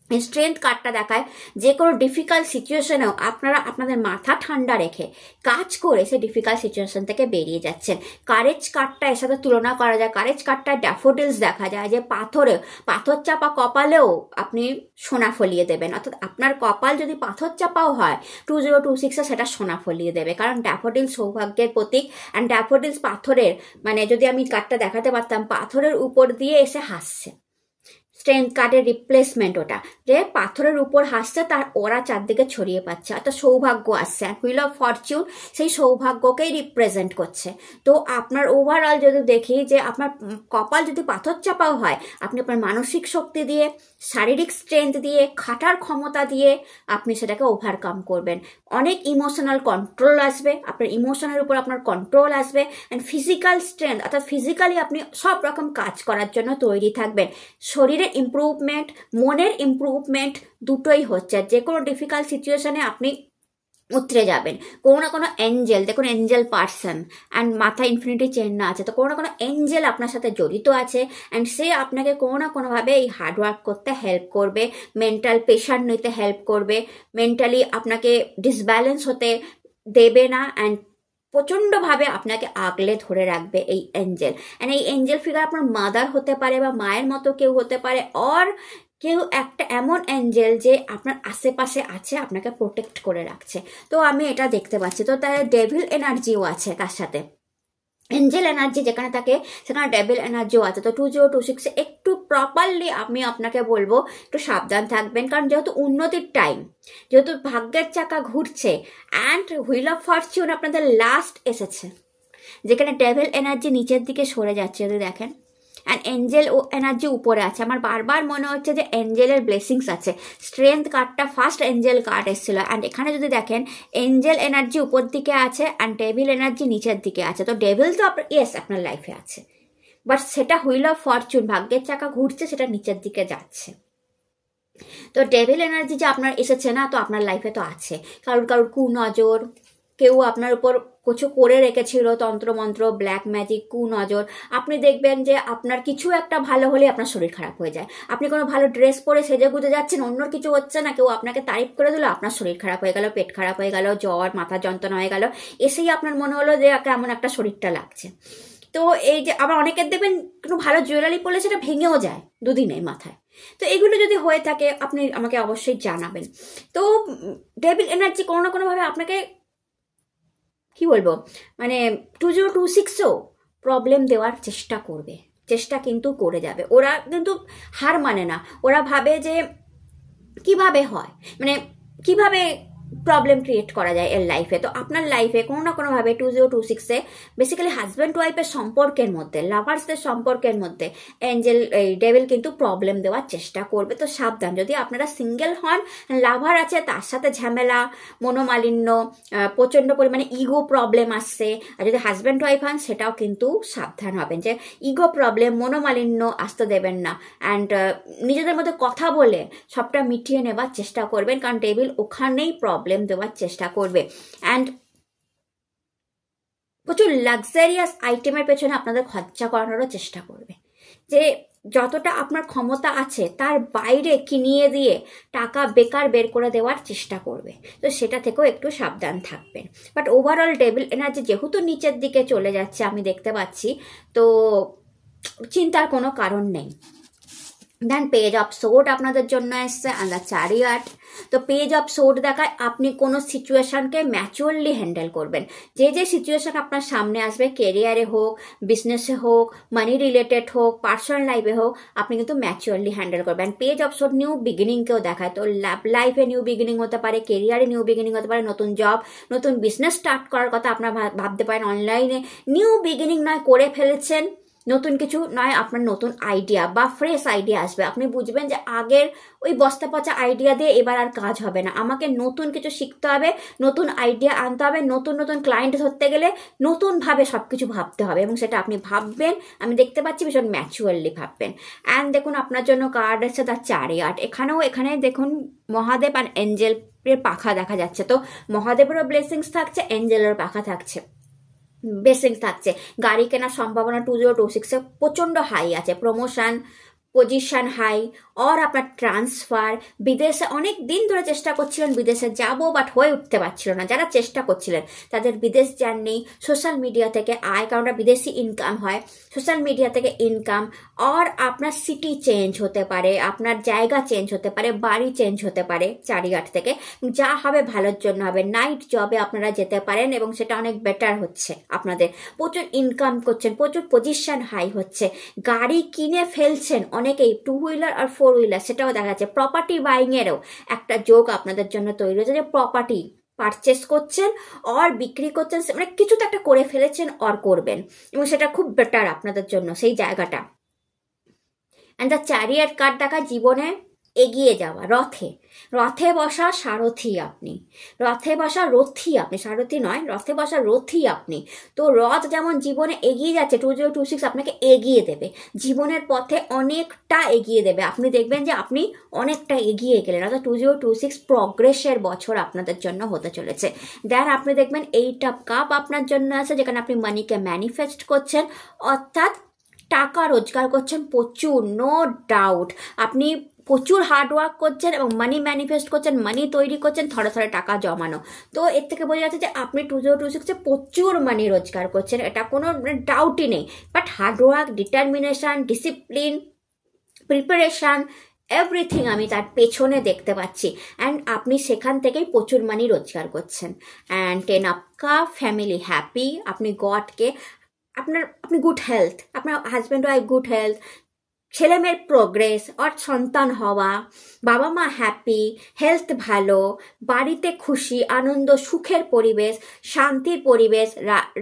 স্ট্রেংথ কার্ডটা দেখায় যে কোনো ডিফিকাল্ট সিচুয়েশনেও আপনারা আপনাদের মাথা ঠান্ডা রেখে কাজ করে সেই ডিফিকাল্ট সিচুয়েশন থেকে বেরিয়ে যাচ্ছেন। কারেজ কার্ডটা এর সাথে তুলনা করা যায়। কারেজ কার্ডটায় ড্যাফোডিলস দেখা যায়, যে পাথর চাপা কপালেও আপনি সোনা ফলিয়ে দেবেন। অর্থাৎ আপনার কপাল যদি পাথর চাপাও হয়, 2026-এ সেটা সোনা ফলিয়ে দেবে, কারণ ড্যাফোডিল সৌভাগ্যের প্রতীক। অ্যান্ড ড্যাফোডিলস পাথরের, মানে যদি আমি কার্ডটা দেখাতে পারতাম, পাথরের উপর দিয়ে এসে হাসছে। স্ট্রেংথ কার্ডের রিপ্লেসমেন্ট, ওটা যে পাথরের উপর হাসছে তার ওরা চারদিকে ছড়িয়ে পাচ্ছে, অর্থাৎ সৌভাগ্য আসছে। হুইল অফ ফরচুন সেই সৌভাগ্যকেই রিপ্রেজেন্ট করছে। তো আপনার ওভারঅল যদি দেখি যে আপনার কপাল যদি পাথর চাপাও হয়, আপনি আপনার মানসিক শক্তি দিয়ে, শারীরিক স্ট্রেংথ দিয়ে, খাটার ক্ষমতা দিয়ে আপনি সেটাকে ওভারকাম করবেন। অনেক ইমোশনাল কন্ট্রোল আসবে, আপনার ইমোশনের উপর আপনার কন্ট্রোল আসবে, অ্যান্ড ফিজিক্যাল স্ট্রেংথ, অর্থাৎ ফিজিক্যালি আপনি সব রকম কাজ করার জন্য তৈরি থাকবেন। শরীরের ইমপ্রুভমেন্ট, মনের ইমপ্রুভমেন্ট দুটোই হচ্ছে। যে কোনো ডিফিকাল্ট সিচুয়েশনে আপনি উতরে যাবেন। কোনো না কোনো এঞ্জেল, দেখুন এঞ্জেল পার্সন অ্যান্ড মাথায় ইনফিনিটি চেন না আছে, তো কোনো না কোনো এঞ্জেল আপনার সাথে জড়িত আছে, অ্যান্ড সে আপনাকে কোনো না কোনোভাবে এই হার্ডওয়ার্ক করতে হেল্প করবে, মেন্টাল প্রেশার নিতে হেল্প করবে, মেন্টালি আপনাকে ডিসব্যালেন্স হতে দেবে না, অ্যান্ড প্রচণ্ডভাবে আপনাকে আগলে ধরে রাখবে এই এঞ্জেল। অ্যান্ড এই এঞ্জেল ফিগার আপনার মাদার হতে পারে বা মায়ের মতো কেউ হতে পারে, অর কেউ একটা এমন এঞ্জেল যে আপনার আশেপাশে আছে, আপনাকে প্রোটেক্ট করে রাখছে। তো আমি এটা দেখতে পাচ্ছি। তো তার ডেভিল এনার্জিও আছে তার সাথে, এঞ্জেল এনার্জি যেখানে থাকে সেখানে ডেভিল এনার্জিও আছে। তো 2026 একটু প্রপারলি আমি আপনাকে বলবো একটু সাবধান থাকবেন, কারণ যেহেতু উন্নতির টাইম, যেহেতু ভাগ্যের চাকা ঘুরছে, অ্যান্ড হুইল অফ ফরচুন আপনাদের লাস্ট এসেছে, যেখানে ডেভিল এনার্জি নিচের দিকে সরে যাচ্ছে যদি দেখেন, অ্যান্ড এঞ্জেল ও এনার্জি উপরে আছে। আমার বারবার মনে হচ্ছে যে এঞ্জেলের ব্লেসিংস আছে। স্ট্রেংথ কার্ডটা ফার্স্ট এঞ্জেল কার্ড এসেছিল, অ্যান্ড এখানে যদি দেখেন এঞ্জেল এনার্জি উপর দিকে আছে অ্যান্ড ডেভিল এনার্জি নিচের দিকে আছে। তো ডেভিল তো আপনার লাইফে আছে, বাট সেটা হুইল অফ ফরচুন, ভাগ্যের চাকা ঘুরছে, সেটা নিচের দিকে যাচ্ছে। তো ডেভিল এনার্জি যে আপনার এসেছে না, তো আপনার লাইফে তো আছে। কারুর কুনজর, কেউ আপনার উপর কিছু করে রেখেছিল, তন্ত্রমন্ত্র, ব্ল্যাক ম্যাজিক, কুনজর। আপনি দেখবেন যে আপনার কিছু একটা ভালো হলে আপনার শরীর খারাপ হয়ে যায়। আপনি কোনো ভালো ড্রেস পরে সেজে গুজে যাচ্ছেন, অন্যর কিছু হচ্ছে না, কেউ আপনাকে তারিফ করে দিল, আপনার শরীর খারাপ হয়ে গেল, পেট খারাপ হয়ে গেল, জ্বর, মাথা যন্ত্রণা হয়ে গেল, এসেই আপনার মনে হলো যে কেমন একটা শরীরটা লাগছে। তো এই যে আবার অনেকের দেখবেন কোনো ভালো জুয়েলারি পরলে সেটা ভেঙেও যায় দুদিনে মাথায়। তো এগুলো যদি হয়ে থাকে আপনি আমাকে অবশ্যই জানাবেন। তো ডেভিল এনার্জি কোনো না কোনোভাবে আপনাকে কি বলবো, মানে 2026ও প্রবলেম দেওয়ার চেষ্টা করবে, চেষ্টা কিন্তু করে যাবে। ওরা কিন্তু হার মানে না, ওরা ভাবে যে কিভাবে হয়, মানে কিভাবে প্রবলেম ক্রিয়েট করা যায় এর লাইফে। তো আপনার লাইফে কোনো না কোনোভাবে 2026-এ বেসিক্যালি হাজব্যান্ড ওয়াইফের সম্পর্কের মধ্যে, লাভার্সদের সম্পর্কের মধ্যে এঞ্জেল এই ডেভিল কিন্তু প্রবলেম দেওয়ার চেষ্টা করবে। তো সাবধান, যদি আপনারা সিঙ্গেল হন, লাভার আছে, তার সাথে ঝামেলা, মনোমালিন্য, প্রচণ্ড পরিমাণে ইগো প্রবলেম আসছে। আর যদি হাজব্যান্ড ওয়াইফ হন সেটাও কিন্তু সাবধান হবেন যে ইগো প্রবলেম, মনোমালিন্য আসতে দেবেন না, অ্যান্ড নিজেদের মধ্যে কথা বলে সবটা মিটিয়ে নেবার চেষ্টা করবেন, কারণ ডেভিল ওখানেই প্রবলেম দেওয়ার চেষ্টা করবে। অ্যান্ড প্রচুর লাক্সারিয়াস আইটেমের পেছনে আপনাদের খরচা করানোরও চেষ্টা করবে, যে যতটা আপনার ক্ষমতা আছে তার বাইরে কিনিয়ে দিয়ে টাকা বেকার বের করে দেওয়ার চেষ্টা করবে। তো সেটা থেকেও একটু সাবধান থাকবেন। বাট ওভারঅল ডেভিল এনার্জি যেহেতু নিচের দিকে চলে যাচ্ছে আমি দেখতে পাচ্ছি, তো চিন্তার কোনো কারণ নেই। দেন পেজ অফ সোর্ড আপনাদের জন্য এসছে, অ্যান্ড দ্য চ্যারিয়ট। তো পেজ অফ সোর্ড দেখায় আপনি কোনো সিচুয়েশনকে ম্যাচুয়ারলি হ্যান্ডেল করবেন। যে সিচুয়েশন আপনার সামনে আসবে, কেরিয়ারে হোক, বিজনেসে হোক, মানি রিলেটেড হোক, পার্সোনাল লাইফে হোক, আপনি কিন্তু ম্যাচুয়ারলি হ্যান্ডেল করবেন। পেজ অফ সোর্ড নিউ বিগিনিংকেও দেখায়। তো লাইফে নিউ বিগিনিং হতে পারে, কেরিয়ারে নিউ বিগিনিং হতে পারে, নতুন জব, নতুন বিজনেস স্টার্ট করার কথা আপনারা ভাবতে পারেন। অনলাইনে নিউ বিগিনিং নয় করে ফেলেছেন, নতুন কিছু নয়, আপনার নতুন আইডিয়া বা ফ্রেশ আইডিয়া আসবে। আপনি বুঝবেন যে আগের ওই বস্তা পচা আইডিয়া দিয়ে এবার আর কাজ হবে না, আমাকে নতুন কিছু শিখতে হবে, নতুন আইডিয়া আনতে হবে, নতুন নতুন ক্লায়েন্ট ধরতে গেলে নতুনভাবে সব কিছু ভাবতে হবে, এবং সেটা আপনি ভাববেন, আমি দেখতে পাচ্ছি ভীষণ ম্যাচুয়ারলি ভাববেন। অ্যান্ড দেখুন আপনার জন্য কার্ড আছে দ্য চ্যারিয়ট। এখানে দেখুন মহাদেব আর এঞ্জেলের পাখা দেখা যাচ্ছে। তো মহাদেবেরও ব্লেসিংস থাকছে, এঞ্জেলেরও পাখা থাকছে, ব্লেসিংস থাকছে। গাড়ি কেনার সম্ভাবনা 2026-এ প্রচণ্ড হাই আছে। প্রমোশন, পজিশন হাই, और আপনার ট্রান্সফার। বিদেশে অনেক দিন ধরে চেষ্টা করছিলেন বিদেশে যাব, বাট হয়ে উঠতে পারছিল না, যারা চেষ্টা করছিলেন তাদের বিদেশ জার্নি, সোশ্যাল মিডিয়া থেকে আয়, কারণ বিদেশি ইনকাম হয়, সোশ্যাল মিডিয়া থেকে ইনকাম, और আপনার সিটি চেঞ্জ হতে পারে, আপনার জায়গা চেঞ্জ হতে পারে, বাড়ি চেঞ্জ হতে পারে চারিঘাট থেকে, যা হবে ভালোর জন্য হবে। নাইট জবে আপনারা যেতে পারেন এবং সেটা অনেক বেটার হচ্ছে, আপনাদের প্রচুর ইনকাম করছেন, প্রচুর পজিশন হাই হচ্ছে, গাড়ি কিনে ফেলছেন, অনেকেই 2 হুইলার আর 4 হুইলার সেটাও দেখা যাচ্ছে। প্রপার্টি বাইংয়েরও একটা যোগ আপনাদের জন্য তৈরি হয়েছে, যে প্রপার্টি পারচেস করছেন আর বিক্রি করছেন, মানে কিছু তো একটা করে ফেলেছেন আর করবেন, এবং সেটা খুব বেটার আপনাদের জন্য সেই জায়গাটা। অ্যান্ড দ্য চ্যারিয়াট কার্ড দেখা জীবনে এগিয়ে যাওয়া, রথে রথে বসা সারথি আপনি, রথে বসা রথী আপনি, সারথি নয়, রথে বসা রথী আপনি। তো রথ যেমন জীবনে এগিয়ে যাচ্ছে, 2026 আপনাকে এগিয়ে দেবে, জীবনের পথে অনেকটা এগিয়ে দেবে। আপনি দেখবেন যে আপনি অনেকটা এগিয়ে গেলেন, অর্থাৎ 2026 প্রগ্রেসের বছর আপনাদের জন্য হতে চলেছে। দেন আপনি দেখবেন 8 অফ কাপ আপনার জন্য আছে, যেখানে আপনি মানিকে ম্যানিফেস্ট করছেন, অর্থাৎ টাকা রোজগার করছেন প্রচুর, নো ডাউট। আপনি প্রচুর হার্ডওয়ার্ক করছেন এবং মানি ম্যানিফেস্ট করছেন, মানি তৈরি করছেন, থরে থরে টাকা জমানো। তো এর থেকে বোঝা যাচ্ছে যে আপনি 2026-এ প্রচুর মানি রোজগার করছেন, এটা কোনো ডাউটই নেই। But hard work, determination, discipline, preparation, everything আমি তার পেছনে দেখতে পাচ্ছি। অ্যান্ড আপনি সেখান থেকেই প্রচুর মানি রোজগার করছেন। And 10 of cup, family happy, আপনি গডকে আপনি গুড হেলথ, আপনার হাজব্যান্ড ওয়াইফ গুড হেলথ, ছেলে মেয়ের প্রোগ্রেস আর সন্তান হওয়া, বাবা মা হ্যাপি, হেলথ ভালো, বাড়িতে খুশি, আনন্দ, সুখের পরিবেশ, শান্তির পরিবেশ,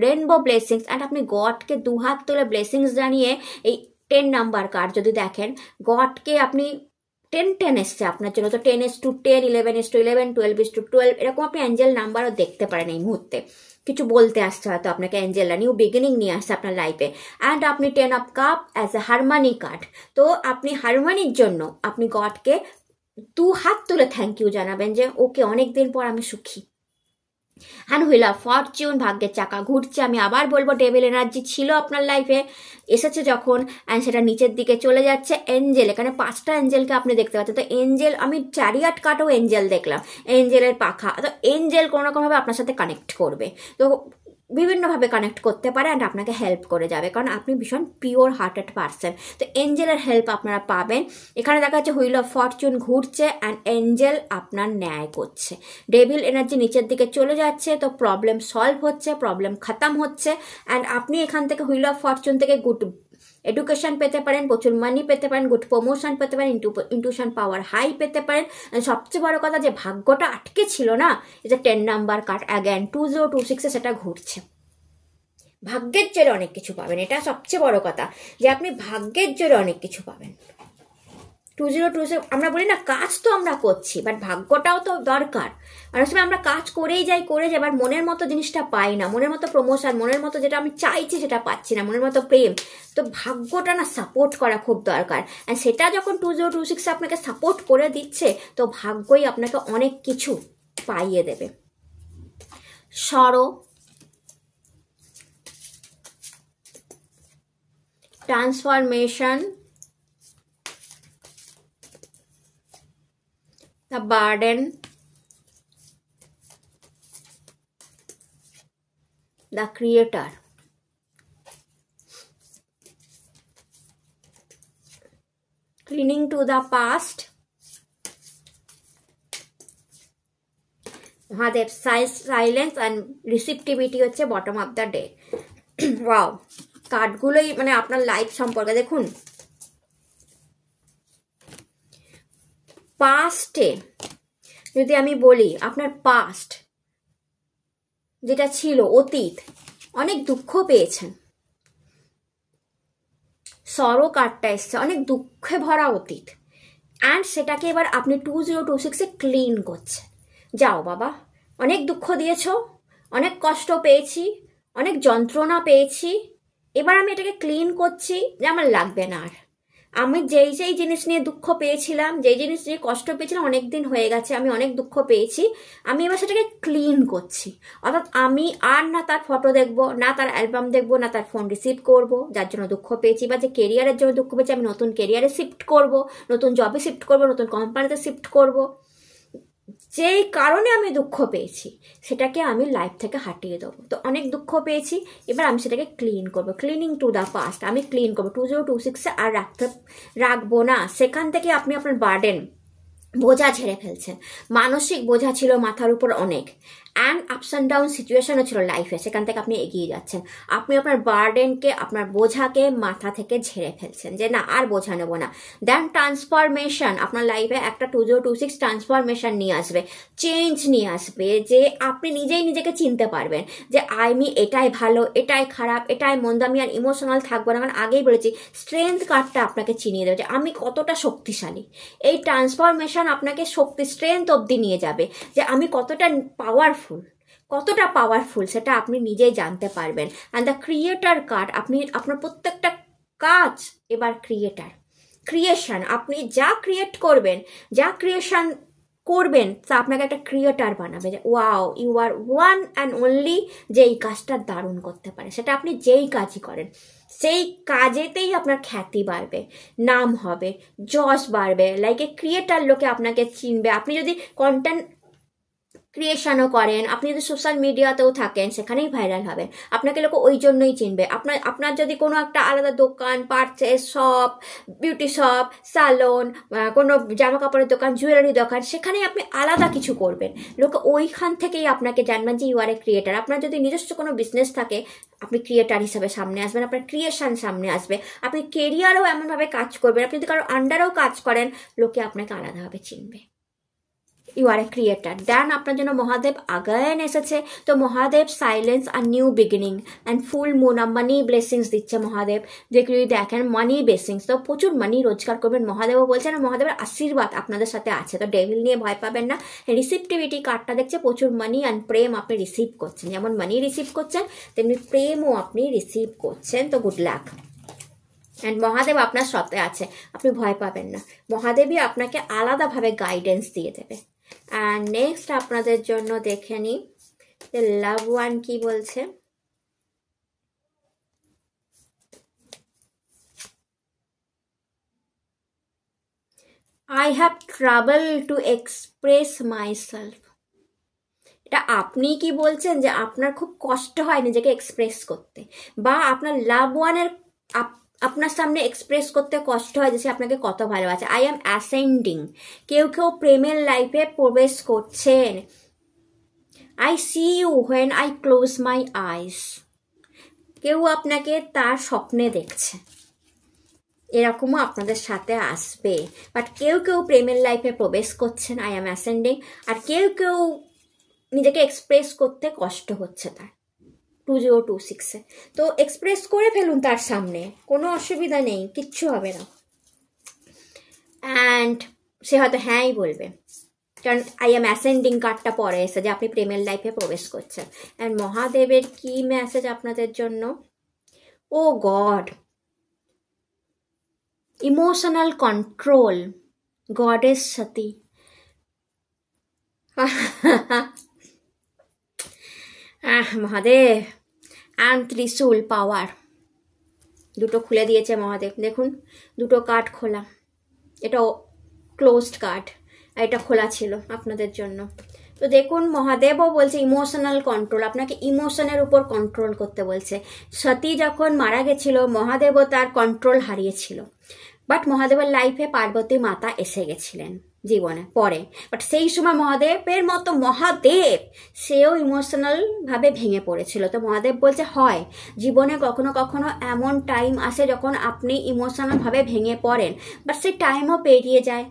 রেনবো ব্লেসিংস। অ্যান্ড আপনি গডকে দুহাত তুলে ব্লেসিংস জানিয়ে, এই 10 নাম্বার কার্ড যদি দেখেন, গডকে আপনি 10 এসছে আপনার জন্য, তো 10:10, 11:11, 12:12, এরকম আপনি অ্যাঞ্জেল নাম্বারও দেখতে পারেন এই মুহূর্তে। কিছু বলতে আসছে হয়তো আপনাকে অ্যাঞ্জেলরা, নিউ বিগিনিং নিয়ে আসছে আপনার লাইফে। অ্যান্ড আপনি 10 of cup as a harmony card, তো আপনি হারমানির জন্য আপনি গডকে 2 হাত তুলে থ্যাংক ইউ জানাবেন যে ওকে অনেক দিন পর আমি সুখী। অ্যান্ড হুইল অফ ফরচুন, ভাগ্যের চাকা ঘুরছে। আমি আবার বলবো ডেভিল এনার্জি ছিল আপনার লাইফে, এসেছে যখন, অ্যান্ড সেটা নিচের দিকে চলে যাচ্ছে। এঞ্জেল, এখানে 5টা এঞ্জেলকে আপনি দেখতে পাচ্ছেন। তো এঞ্জেল, আমি চ্যারিয়াট কার্ডও এঞ্জেল দেখলাম, এঞ্জেলের পাখা। তো এঞ্জেল কোনো রকমভাবে আপনার সাথে কানেক্ট করবে, তো বিভিন্নভাবে কানেক্ট করতে পারে অ্যান্ড আপনাকে হেল্প করে যাবে, কারণ আপনি ভীষণ পিওর হার্টেড পারসন। তো এঞ্জেলের হেল্প আপনারা পাবেন। এখানে দেখা যাচ্ছে হুইল অফ ফরচুন ঘুরছে অ্যান্ড এঞ্জেল আপনার ন্যায় করছে। ডেভিল এনার্জি নিচের দিকে চলে যাচ্ছে, তো প্রবলেম সলভ হচ্ছে, প্রবলেম খতম হচ্ছে। অ্যান্ড আপনি এখান থেকে হুইল অফ ফরচুন থেকে গুড এডুকেশন পেতে পারেন, প্রচুর মানি পেতে পারেন, গুড প্রমোশন পেতে পারেন, ইনটিউশন পাওয়ার হাই পেতে পারেন। সবচেয়ে বড় কথা যে ভাগ্যটা আটকে ছিল না, এই যে 10 নাম্বার কার্ড অ্যাগেন 2026-এ সেটা ঘুরছে। ভাগ্যের জোরে অনেক কিছু পাবেন, এটা সবচেয়ে বড় কথা, যে আপনি ভাগ্যের জোরে অনেক কিছু পাবেন। 2026 আমরা বলি না কাজ তো আমরা করছি, বাট ভাগ্যটাও তো দরকার। অনেক সময় আমরা কাজ করেই যাই, বাট মনের মতো জিনিসটা পাই না, মনের মতো প্রমোশন, মনের মতো যেটা আমি চাইছি সেটা পাচ্ছি না, মনের মতো প্রেম। তো ভাগ্যটা না সাপোর্ট করা খুব দরকার। আর সেটা যখন 2026 আপনাকে সাপোর্ট করে দিচ্ছে, তো ভাগ্যই আপনাকে অনেক কিছু পাইয়ে দেবে। Sorrow, transformation, the burden, the creator, clinging to the past, Mahadev, silence and receptivity হচ্ছে bottom of the day. Wow, কার্ডগুলোই মানে আপনার লাইফ সম্পর্কে দেখুন। পাস্টে যদি আমি বলি, আপনার পাস্ট যেটা ছিল, অতীত, অনেক দুঃখ পেয়েছেন। সরো কার্ডটা এসছে, অনেক দুঃখে ভরা অতীত, অ্যান্ড সেটাকে এবার আপনি 2026-এ ক্লিন করছেন। যাও বাবা, অনেক দুঃখ দিয়েছ, অনেক কষ্ট পেয়েছি, অনেক যন্ত্রণা পেয়েছি, এবার আমি এটাকে ক্লিন করছি যে আমার লাগবে না আর। আমি যেই জিনিস নিয়ে দুঃখ পেয়েছিলাম, যেই জিনিস নিয়ে কষ্ট পেয়েছিলাম, অনেক দিন হয়ে গেছে, আমি অনেক দুঃখ পেয়েছি, আমি এবার সেটাকে ক্লিন করছি। অর্থাৎ আমি আর না তার ফটো দেখবো, না তার অ্যালবাম দেখবো, না তার ফোন রিসিভ করবো যার জন্য দুঃখ পেয়েছি, বা যে কেরিয়ারের জন্য দুঃখ পেয়েছি, আমি নতুন কেরিয়ারে শিফট করবো, নতুন জবে শিফট করবো, নতুন কোম্পানিতে শিফট করবো। যেই কারণে আমি দুঃখ পেয়েছি সেটাকে আমি লাইফ থেকে হাটিয়ে দেবো। তো অনেক দুঃখ পেয়েছি, এবার আমি সেটাকে ক্লিন করবো, ক্লিনিং টু দ্য পাস্ট আমি ক্লিন করবো। 2026-এ আর রাখবো না। সেখান থেকে আপনি আপনার বার্ডেন, বোঝা ঝেড়ে ফেলছেন। মানসিক বোঝা ছিল মাথার উপর অনেক, অ্যান্ড আপস অ্যান্ড ডাউন সিচুয়েশনও ছিল লাইফে, সেখান থেকে আপনি এগিয়ে যাচ্ছেন। আপনি আপনার বার্ডেনকে, আপনার বোঝাকে মাথা থেকে ঝেড়ে ফেলছেন যে না আর বোঝা নেবো না। দেন ট্রান্সফরমেশন আপনার লাইফে একটা 2026 ট্রান্সফরমেশন নিয়ে আসবে, চেঞ্জ নিয়ে আসবে, যে আপনি নিজেই নিজেকে চিনতে পারবেন যে আমি এটাই ভালো, এটাই খারাপ, এটাই মন্দ, আমি আর ইমোশনাল থাকবো না। কারণ আগেই বলেছি স্ট্রেংথ কার্ডটা আপনাকে চিনিয়ে দেবে যে আমি কতটা শক্তিশালী। এই ট্রান্সফরমেশন আপনাকে শক্তি, স্ট্রেংথ অবধি নিয়ে যাবে যে আমি কতটা পাওয়ারফুল সেটা আপনি নিজেই জানতে পারবেন। অ্যান্ড দ্য ক্রিয়েটার কার্ড, আপনি আপনার প্রত্যেকটা কাজ এবার ক্রিয়েশন, আপনি যা ক্রিয়েট করবেন, যা ক্রিয়েশন করবেন তা আপনাকে একটা ক্রিয়েটার বানাবে যে wow you are one and only যে এই কাজটা দারুণ করতে পারে। সেটা আপনি যেই কাজই করেন সেই কাজেতেই আপনার খ্যাতি বাড়বে, নাম হবে, যশ বাড়বে, লাইক এ ক্রিয়েটার লোকে আপনাকে চিনবে। আপনি যদি কন্টেন্ট ক্রিয়েশনও করেন, আপনি যদি সোশ্যাল মিডিয়াতেও থাকেন, সেখানেই ভাইরাল হবেন, আপনাকে লোক ওই জন্যই চিনবে। আপনার যদি কোনো একটা আলাদা দোকান, purchase shop, beauty shop, salon, কোনো জামা কাপড়ের দোকান, জুয়েলারি দোকান, সেখানেই আপনি আলাদা কিছু করবেন, লোকে ওইখান থেকেই আপনাকে জানবেন যে ইউ আর এ ক্রিয়েটার। আপনার যদি নিজস্ব কোনো বিজনেস থাকে, আপনি ক্রিয়েটার হিসাবে সামনে আসবেন, আপনার ক্রিয়েশন সামনে আসবে। আপনি কেরিয়ারও এমনভাবে কাজ করবেন, আপনি যদি কারো আন্ডারেও কাজ করেন, লোকে আপনাকে আলাদাভাবে চিনবে। You R A creator. দেন আপনার জন্য মহাদেব আগায়ন এসেছে। তো মহাদেব সাইলেন্স আর new beginning and full moon money blessings দিচ্ছে মহাদেব। যদি দেখেন মানি ব্লেসিংস, তো প্রচুর মানি রোজগার করবেন মহাদেবও বলছেন, মহাদেবের আশীর্বাদ আপনাদের সাথে আছে। তো ডেভিল নিয়ে ভয় পাবেন না। রিসিপটিভিটি কার্ডটা দেখছে প্রচুর মানি অ্যান্ড প্রেম আপনি রিসিভ করছেন। যেমন মানি রিসিভ করছেন তেমনি প্রেমও আপনি রিসিভ করছেন। তো গুড লাক। অ্যান্ড মহাদেব আপনার সাথে আছে, আপনি ভয় পাবেন না। মহাদেবই আপনাকে আলাদাভাবে গাইডেন্স দিয়ে দেবে। অ্যান্ড নেক্সট আপনাদের জন্য দেখে নিই লাভ ওয়ান কি বলছে। I have trouble to express myself. এটা আপনি কি বলছেন যে আপনার খুব কষ্ট হয় নিজেকে এক্সপ্রেস করতে, বা আপনার লাভ ওয়ানের আপনার সামনে এক্সপ্রেস করতে কষ্ট হয় যে সে আপনাকে কত ভালোবাসে। আই এম অ্যাসেন্ডিং, কেউ প্রেমের লাইফে প্রবেশ করছেন। I see you when I close my eyes, কেউ আপনাকে তার স্বপ্নে দেখছে, এরকমও আপনাদের সাথে আসবে। বাট কেউ প্রেমের লাইফে প্রবেশ করছেন, আই এম অ্যাসেন্ডিং। আর কেউ নিজেকে এক্সপ্রেস করতে কষ্ট হচ্ছে তার 2026-এ। তো এক্সপ্রেস করে ফেলুন তার সামনে, কোনো অসুবিধা নেই, কিচ্ছু হবে না। অ্যান্ড সে হয়তো হ্যাঁই বলবে, কারণ আই এম অ্যাসেন্ডিং কার্ডটা পরে এসে যে আপনি প্রেমের লাইফে প্রবেশ করছেন। অ্যান্ড মহাদেবের কি মেসেজ আপনাদের জন্য? Oh god, emotional control, goddess Sati. Mahadev and trishul power, দুটো খুলে দিয়েছে মহাদেব। দেখুন দুটো কার্ড খোলা, এটা ক্লোজড কার্ড আর এটা খোলা ছিল আপনাদের জন্য। তো দেখুন মহাদেবও বলছে ইমোশনাল কন্ট্রোল, আপনাকে ইমোশনের উপর কন্ট্রোল করতে বলছে। সতী যখন মারা গেছিল মহাদেবও তার কন্ট্রোল হারিয়েছিল, বাট মহাদেবের লাইফে পার্বতী মাতা এসে গেছিলেন জীবনে পরে। বাট সেই সময় মহাদেবের মতো মহাদেব সেও ইমোশনাল ভাবে ভেঙে পড়েছিল। তো মহাদেব বলছে হয় জীবনে কখনো কখনো এমন টাইম আসে যখন আপনি ইমোশনাল ভাবে ভেঙে পড়েন, বাট সেই টাইমও পেরিয়ে যায়,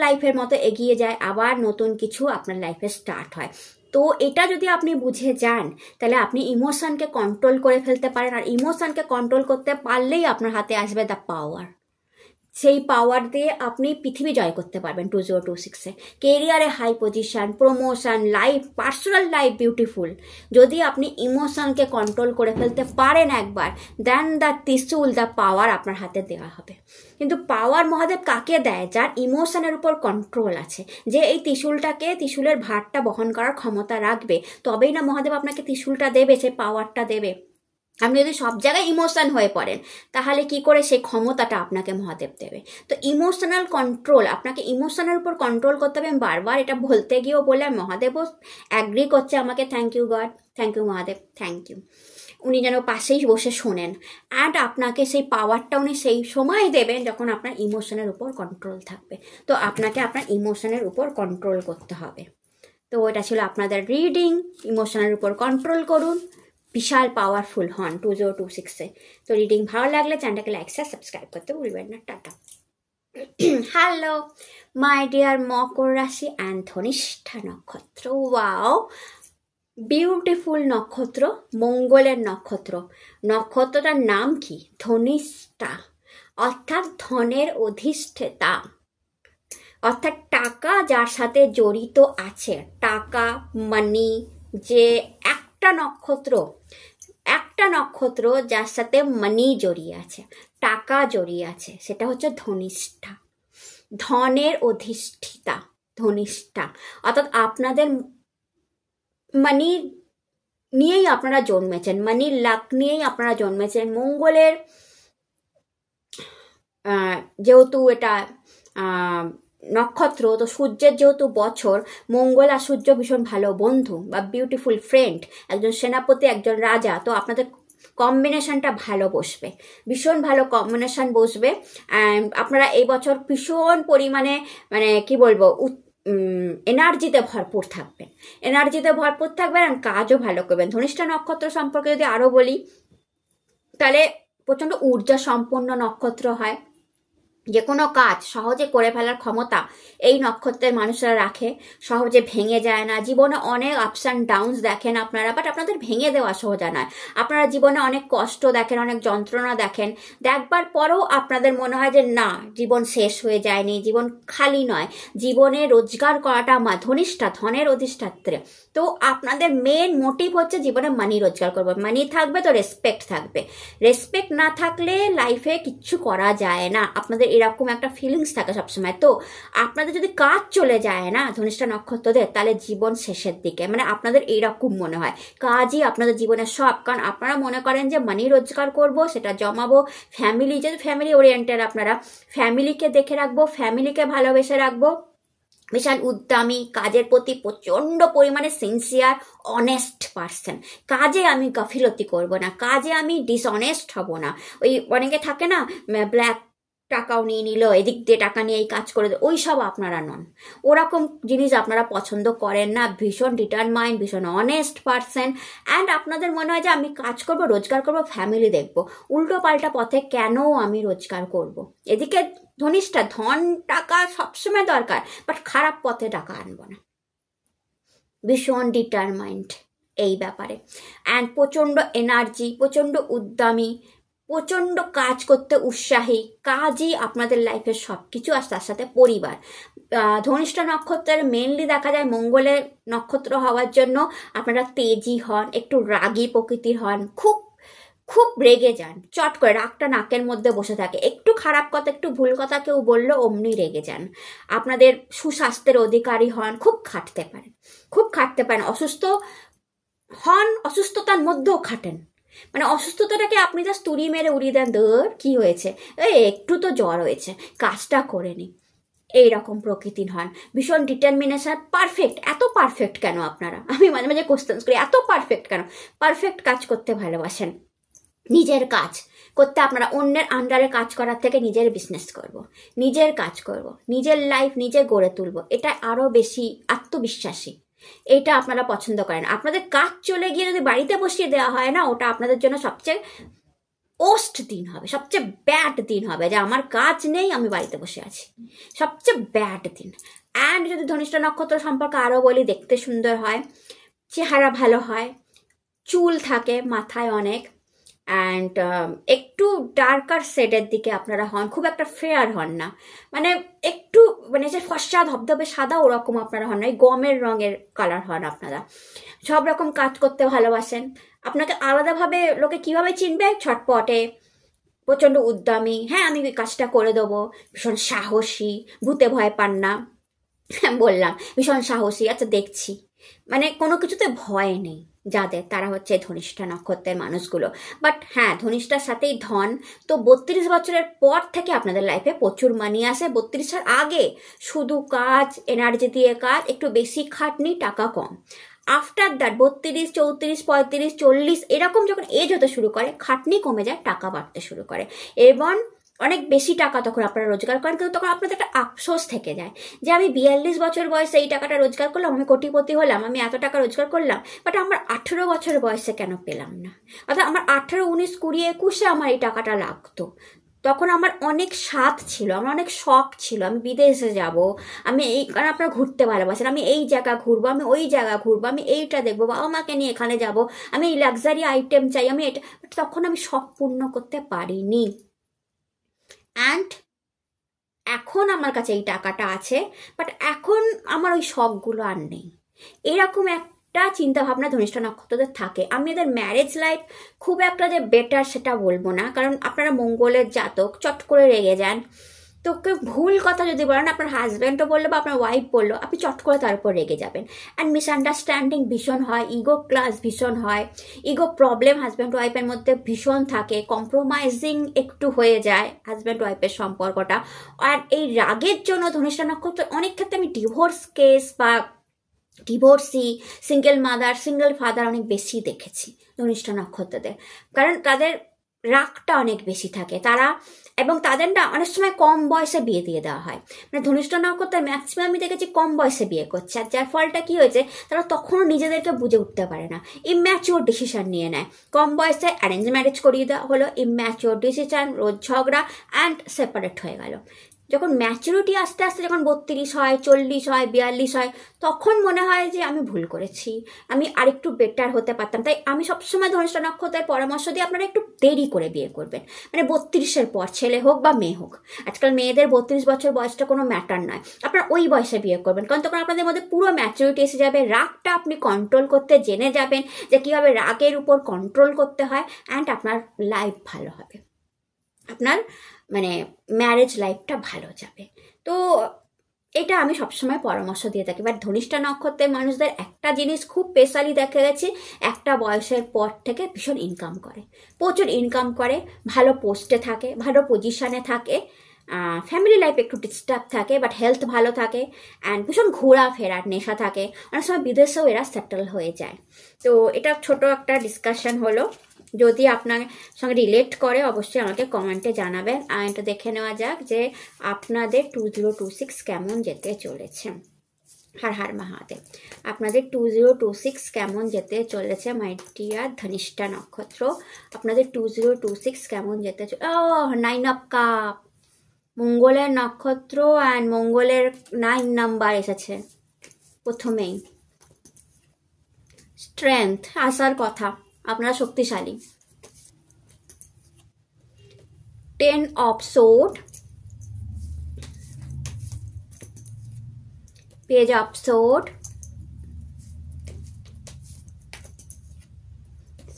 লাইফের মতো এগিয়ে যায়, আবার নতুন কিছু আপনার লাইফে স্টার্ট হয়। তো এটা যদি আপনি বুঝে যান তাহলে আপনি ইমোশনকে কন্ট্রোল করে ফেলতে পারেন। আর ইমোশনকে কন্ট্রোল করতে পারলেই আপনার হাতে আসবে দ্য পাওয়ার। সেই পাওয়ার দিয়ে আপনি পৃথিবী জয় করতে পারবেন 2026-এ। কেরিয়ারে high position, promotion, life, personal life beautiful. যদি আপনি ইমোশনকে কন্ট্রোল করে ফেলতে পারেন একবার, দেন দ্য ত্রিশূল, দ্য পাওয়ার আপনার হাতে দেওয়া হবে। কিন্তু পাওয়ার মহাদেব কাকে দেয়? যার ইমোশনের উপর কন্ট্রোল আছে, যে এই ত্রিশূলের ভারটা বহন করার ক্ষমতা রাখবে, তবেই না মহাদেব আপনাকে ত্রিশূলটা দেবে, সে পাওয়ারটা দেবে। আপনি যদি সব জায়গায় ইমোশন হয়ে পড়েন তাহলে কি করে সেই ক্ষমতাটা আপনাকে মহাদেব দেবে? তো ইমোশনাল কন্ট্রোল, আপনাকে ইমোশনের উপর কন্ট্রোল করতে হবে। বারবার এটা বলতে গিয়েও বলে মহাদেবও অ্যাগ্রি করছে আমাকে, thank you God, thank you Mahadev, thank you. উনি যেন পাশেই বসে শোনেন, অ্যান্ড আপনাকে সেই পাওয়ারটা উনি সেই সময় দেবেন যখন আপনার ইমোশনের উপর কন্ট্রোল থাকবে। তো আপনাকে আপনার ইমোশনের উপর কন্ট্রোল করতে হবে। তো এটা ছিল আপনাদের রিডিং। ইমোশনের উপর কন্ট্রোল করুন, বিশাল পাওয়ারফুল হন 2026-এ। তো রিডিং ভালো লাগলে চ্যানেলটাকে লাইক শেয়ার সাবস্ক্রাইব করতে ভুলবেন না। টাটা। হ্যালো মাই ডিয়ার মকর রাশি অ্যান্ড ধনিষ্ঠা নক্ষত্র। ওয়াও, বিউটিফুল নক্ষত্র, মঙ্গলের নক্ষত্র। নক্ষত্রটার নাম কি? ধনিষ্ঠা, অর্থাৎ ধনের অধিষ্ঠাতা, অর্থাৎ টাকা যার সাথে জড়িত আছে, টাকা মানি, যে একটা নক্ষত্র যার সাথে মানি জড়িয়ে আছে, টাকা জড়িয়ে আছে, সেটা হচ্ছে ধনিষ্ঠা, ধনের অধিষ্ঠিতা ধনিষ্ঠা। অর্থাৎ আপনাদের মানি নিয়েই আপনারা জন্মেছেন, মানির লাক নিয়েই আপনারা জন্মেছেন। মঙ্গলের যেহেতু এটা নক্ষত্র, তো সূর্যের যেহেতু বছর, মঙ্গল আর সূর্য ভীষণ ভালো বন্ধু বা বিউটিফুল ফ্রেন্ড, একজন সেনাপতি একজন রাজা। তো আপনাদের কম্বিনেশনটা ভালো বসবে, ভীষণ ভালো কম্বিনেশন বসবে। অ্যান্ড আপনারা এই বছর ভীষণ পরিমাণে মানে কি বলবো এনার্জিতে ভরপুর থাকবেন, আর কাজও ভালো করবেন। ধনিষ্ঠা নক্ষত্র সম্পর্কে যদি আরও বলি, তাহলে প্রচণ্ড ঊর্জা সম্পন্ন নক্ষত্র হয়। যে কোনো কাজ সহজে করে ফেলার ক্ষমতা এই নক্ষত্রের মানুষরা রাখে, সহজে ভেঙে যায় না। জীবনে অনেক আপস অ্যান্ড ডাউনস দেখেন আপনারা, বাট আপনাদের ভেঙে দেওয়া সোজা নয়। আপনারা জীবনে অনেক কষ্ট দেখেন, অনেক যন্ত্রণা দেখেন, দেখবার পরেও আপনাদের মনে হয় যে না, জীবন শেষ হয়ে যায়নি, জীবন খালি নয়, জীবনে রোজগার করাটা আমার ধনিষ্ঠা, ধনের অধিষ্ঠাত্রে। তো আপনাদের মেন মোটিভ হচ্ছে জীবনে মানি রোজগার করবো, মানি থাকবে তো রেসপেক্ট থাকবে, রেসপেক্ট না থাকলে লাইফে কিচ্ছু করা যায় না। আপনাদের এরকম একটা ফিলিংস থাকে সবসময়। তো আপনাদের যদি কাজ চলে যায় না ধনিষ্ঠা নক্ষত্রদের, তাহলে জীবন শেষের দিকে, মানে আপনাদের এইরকম মনে হয় কাজই আপনাদের জীবনের সব। কারণ আপনারা মনে করেন যে মানি রোজগার করব, সেটা জমাবো, ফ্যামিলি, যেহেতু ফ্যামিলি ওরিয়েন্টেড আপনারা, ফ্যামিলিকে দেখে রাখবো, ফ্যামিলিকে ভালোবেসে রাখবো, বিশাল উদ্যমী, কাজের প্রতি প্রচণ্ড পরিমাণে সিনসিয়ার, অনেস্ট পার্সন। কাজে আমি গাফিলতি করব না, কাজে আমি ডিসঅনেস্ট হব না। ওই অনেকে থাকে না, ব্ল্যাক টাকাও নিয়ে নিল, এদিক দিয়ে টাকা নিয়ে এই কাজ করে, ওই সব আপনারা নন, ওরকম জিনিস আপনারা পছন্দ করেন না। ভীষণ ডিটারমাইন্ড, ভীষণ অনেস্ট পার্সন। অ্যান্ড আপনাদের মনে হয় যে আমি কাজ করব, রোজগার করব, ফ্যামিলি দেখব, উল্টো পাল্টা পথে কেন আমি রোজগার করব। এদিকে ধনিষ্ঠা, ধন টাকা সবসময় দরকার, বাট খারাপ পথে টাকা আনবো না। ভীষণ ডিটারমাইন্ড এই ব্যাপারে। অ্যান্ড প্রচণ্ড এনার্জি, প্রচণ্ড উদ্যমী, প্রচণ্ড কাজ করতে উৎসাহী। কাজই আপনাদের লাইফের সব কিছু, আর তার সাথে পরিবার। ধনিষ্ঠা নক্ষত্রের মেনলি দেখা যায় মঙ্গলের নক্ষত্র হওয়ার জন্য আপনারা তেজি হন, একটু রাগী প্রকৃতির হন, খুব খুব রেগে যান, চট করে রাগটা নাকের মধ্যে বসে থাকে। একটু খারাপ কথা, একটু ভুল কথা কেউ বললো অমনি রেগে যান। আপনাদের সুস্বাস্থ্যের অধিকারী হন, খুব খাটতে পারেন, অসুস্থ হন, অসুস্থতার মধ্যেও খাটেন। মানে অসুস্থতাটাকে আপনি জাস্ট তুড়ি মেরে উড়িয়ে দেন, ধর কি হয়েছে, একটু তো জ্বর হয়েছে, কাজটা করে নি, এইরকম প্রকৃতির হন। ভীষণ ডিটারমিনেশন, পারফেক্ট। এত পারফেক্ট কেন আপনারা? আমি মাঝে মাঝে কোশ্চেন করি, এত পারফেক্ট কেন? পারফেক্ট কাজ করতে ভালোবাসেন, নিজের কাজ করতে আপনারা অন্যের আন্ডারে কাজ করার থেকে নিজের বিজনেস করব, নিজের কাজ করব, নিজের লাইফ নিজে গড়ে তুলব, এটা আরও বেশি আত্মবিশ্বাসী। এটা আপনারা পছন্দ করেন। আপনাদের কাজ চলে গিয়ে যদি বাড়িতে বসিয়ে দেওয়া হয় না, ওটা আপনাদের জন্য সবচেয়ে ওস্ট দিন হবে, সবচেয়ে ব্যাড দিন হবে, যে আমার কাজ নেই, আমি বাড়িতে বসে আছি, সবচেয়ে ব্যাড দিন। অ্যান্ড যদি ধনিষ্ঠা নক্ষত্র সম্পর্কে আরও বলি, দেখতে সুন্দর হয়, চেহারা ভালো হয়, চুল থাকে মাথায় অনেক, অ্যান্ড একটু ডার্কার শেডের দিকে আপনারা হন, খুব একটা ফেয়ার হন না, মানে একটু মানে যে ফর্সা ধবধবে সাদা ওরকম আপনারা হন না, এই গমের রঙের কালার হন আপনারা। সব রকম কাজ করতে ভালোবাসেন। আপনাকে আলাদাভাবে লোকে কিভাবে চিনবে? ছটপটে, প্রচণ্ড উদ্যমী, হ্যাঁ আমি ওই কাজটা করে দেবো, ভীষণ সাহসী, ভূতে ভয় পান না, বললাম ভীষণ সাহসী, আচ্ছা দেখছি, মানে কোনো কিছুতে ভয় নেই যাদের, তারা হচ্ছে ধনিষ্ঠা নক্ষত্রের মানুষগুলো। বাট হ্যাঁ, ধনিষ্ঠার সাথেই ধন। তো 32 বছরের পর থেকে আপনাদের লাইফে প্রচুর মানি আসে। 32-এর আগে শুধু কাজ, এনার্জি দিয়ে কাজ, একটু বেশি খাটনি, টাকা কম। আফটার দ্যাট 32, 34, 35, 40 এরকম যখন এজ হতে শুরু করে, খাটনি কমে যায়, টাকা বাড়তে শুরু করে, এবং অনেক বেশি টাকা তখন আপনারা রোজগার করেন, কিন্তু তখন আপনাদের একটা আফসোস থেকে যায় যে আমি 42 বছর বয়সে এই টাকাটা রোজগার করলাম, আমি কোটিপতি হলাম, আমি এত টাকা রোজগার করলাম, বাট আমার 18 বছর বয়সে কেন পেলাম না? অর্থাৎ আমার 18, 19, 20, 21-এ আমার এই টাকাটা লাগতো। তখন আমার অনেক স্বাদ ছিল, আমার অনেক শখ ছিল, আমি বিদেশে যাব, আমি এই, কারণ আপনারা ঘুরতে ভালোবাসেন, আমি এই জায়গা ঘুরবো, আমি ওই জায়গা ঘুরবো, আমি এইটা দেখবো, বাবা মাকে নিয়ে এখানে যাব, আমি এই লাক্সারি আইটেম চাই, আমি এটা, তখন আমি শখ পূর্ণ করতে পারিনি। অ্যান্ড এখন আমার কাছে এই টাকাটা আছে, বাট এখন আমার ওই শখগুলো আর নেই। এরকম একটা চিন্তা ভাবনা ধনিষ্ঠা নক্ষত্রদের থাকে। আমি এদের ম্যারেজ লাইফ খুব একটা যে বেটার সেটা বলবো না, কারণ আপনারা মঙ্গলের জাতক, চট করে রেগে যান। তো কেউ ভুল কথা যদি বলেন, আপনার হাজব্যান্ডও বললো বা আপনার ওয়াইফ বললো, আপনি চট করে তার উপর রেগে যাবেন। অ্যান্ড মিসআন্ডারস্ট্যান্ডিং ভীষণ হয়, ইগো ক্লাস ভীষণ হয়, ইগো প্রবলেম হাজব্যান্ড ওয়াইফের মধ্যে ভীষণ থাকে, কম্প্রোমাইজিং একটু হয়ে যায় হাজব্যান্ড ওয়াইফের সম্পর্কটা। আর এই রাগের জন্য ধনিষ্ঠা নক্ষত্র অনেক ক্ষেত্রে আমি ডিভোর্স কেস বা divorcee, single mother, single father অনেক বেশি দেখেছি ধনিষ্ঠা নক্ষত্রদের, কারণ তাদের রাগটা অনেক বেশি থাকে তারা, এবং তাদের না অনেক সময় কম বয়সে বিয়ে দিয়ে দেওয়া হয়। মানে ধনিষ্ঠা নক্ষত্রের ম্যাক্সিমাম আমি দেখেছি কম বয়সে বিয়ে করছে, আর যার ফলটা কি হয়েছে, তারা তখনও নিজেদেরকে বুঝে উঠতে পারে না, ইম্যাচিওর ডিসিশন নিয়ে নেয়। কম বয়সে অ্যারেঞ্জ ম্যারেজ করিয়ে দেওয়া হলো, ইম্যাচিওর ডিসিশন, রোজ ঝগড়া, অ্যান্ড সেপারেট হয়ে গেল। যখন ম্যাচুরিটি আস্তে আস্তে যখন 32 হয়, 40 হয়, 42 হয়, তখন মনে হয় যে আমি ভুল করেছি, আমি আরেকটু বেটার হতে পারতাম। তাই আমি সবসময় ধনিষ্ঠা নক্ষত্রের পরামর্শ দিই আপনারা একটু দেরি করে বিয়ে করবেন, মানে 32-এর পর, ছেলে হোক বা মেয়ে হোক। আজকাল মেয়েদের 32 বছর বয়সটা কোনো ম্যাটার নয়, আপনারা ওই বয়সে বিয়ে করবেন, কারণ তখন আপনাদের মধ্যে পুরো ম্যাচুরিটি এসে যাবে, রাগটা আপনি কন্ট্রোল করতে জেনে যাবেন যে কীভাবে রাগের উপর কন্ট্রোল করতে হয়, অ্যান্ড আপনার লাইফ ভালো হবে, আপনার মানে ম্যারেজ লাইফটা ভালো যাবে। তো এটা আমি সবসময় পরামর্শ দিয়ে থাকি। বাট ধনিষ্ঠা নক্ষত্রের মানুষদের একটা জিনিস খুব স্পেশালি দেখা গেছে, একটা বয়সের পর থেকে ভীষণ ইনকাম করে, প্রচুর ইনকাম করে, ভালো পোস্টে থাকে, ভালো পজিশানে থাকে, ফ্যামিলি লাইফ একটু ডিস্টার্ব থাকে, বাট হেলথ ভালো থাকে, অ্যান্ড ভীষণ ঘোরাফেরার নেশা থাকে, অনেক সময় বিদেশেও এরা সেটেল হয়ে যায়। তো এটা ছোট একটা ডিসকাশন হলো, যদি আপনার সঙ্গে রিলেট করে অবশ্যই আমাকে কমেন্টে জানাবেন। আর এটা দেখে নেওয়া যাক যে আপনাদের 2026 কেমন যেতে চলেছে। হর হর মহাদেব। আপনাদের 2026 কেমন যেতে চলেছে মাই ডিয়ার ধনিষ্ঠা নক্ষত্র, আপনাদের 2026 কেমন যেতে চলে। 9 অফ কাপ, মঙ্গলের নক্ষত্র, অ্যান্ড মঙ্গলের 9 নাম্বার এসেছে প্রথমেই। স্ট্রেংথ আসার কথা, আপনারা শক্তিশালী। 10 of sword, page of sword,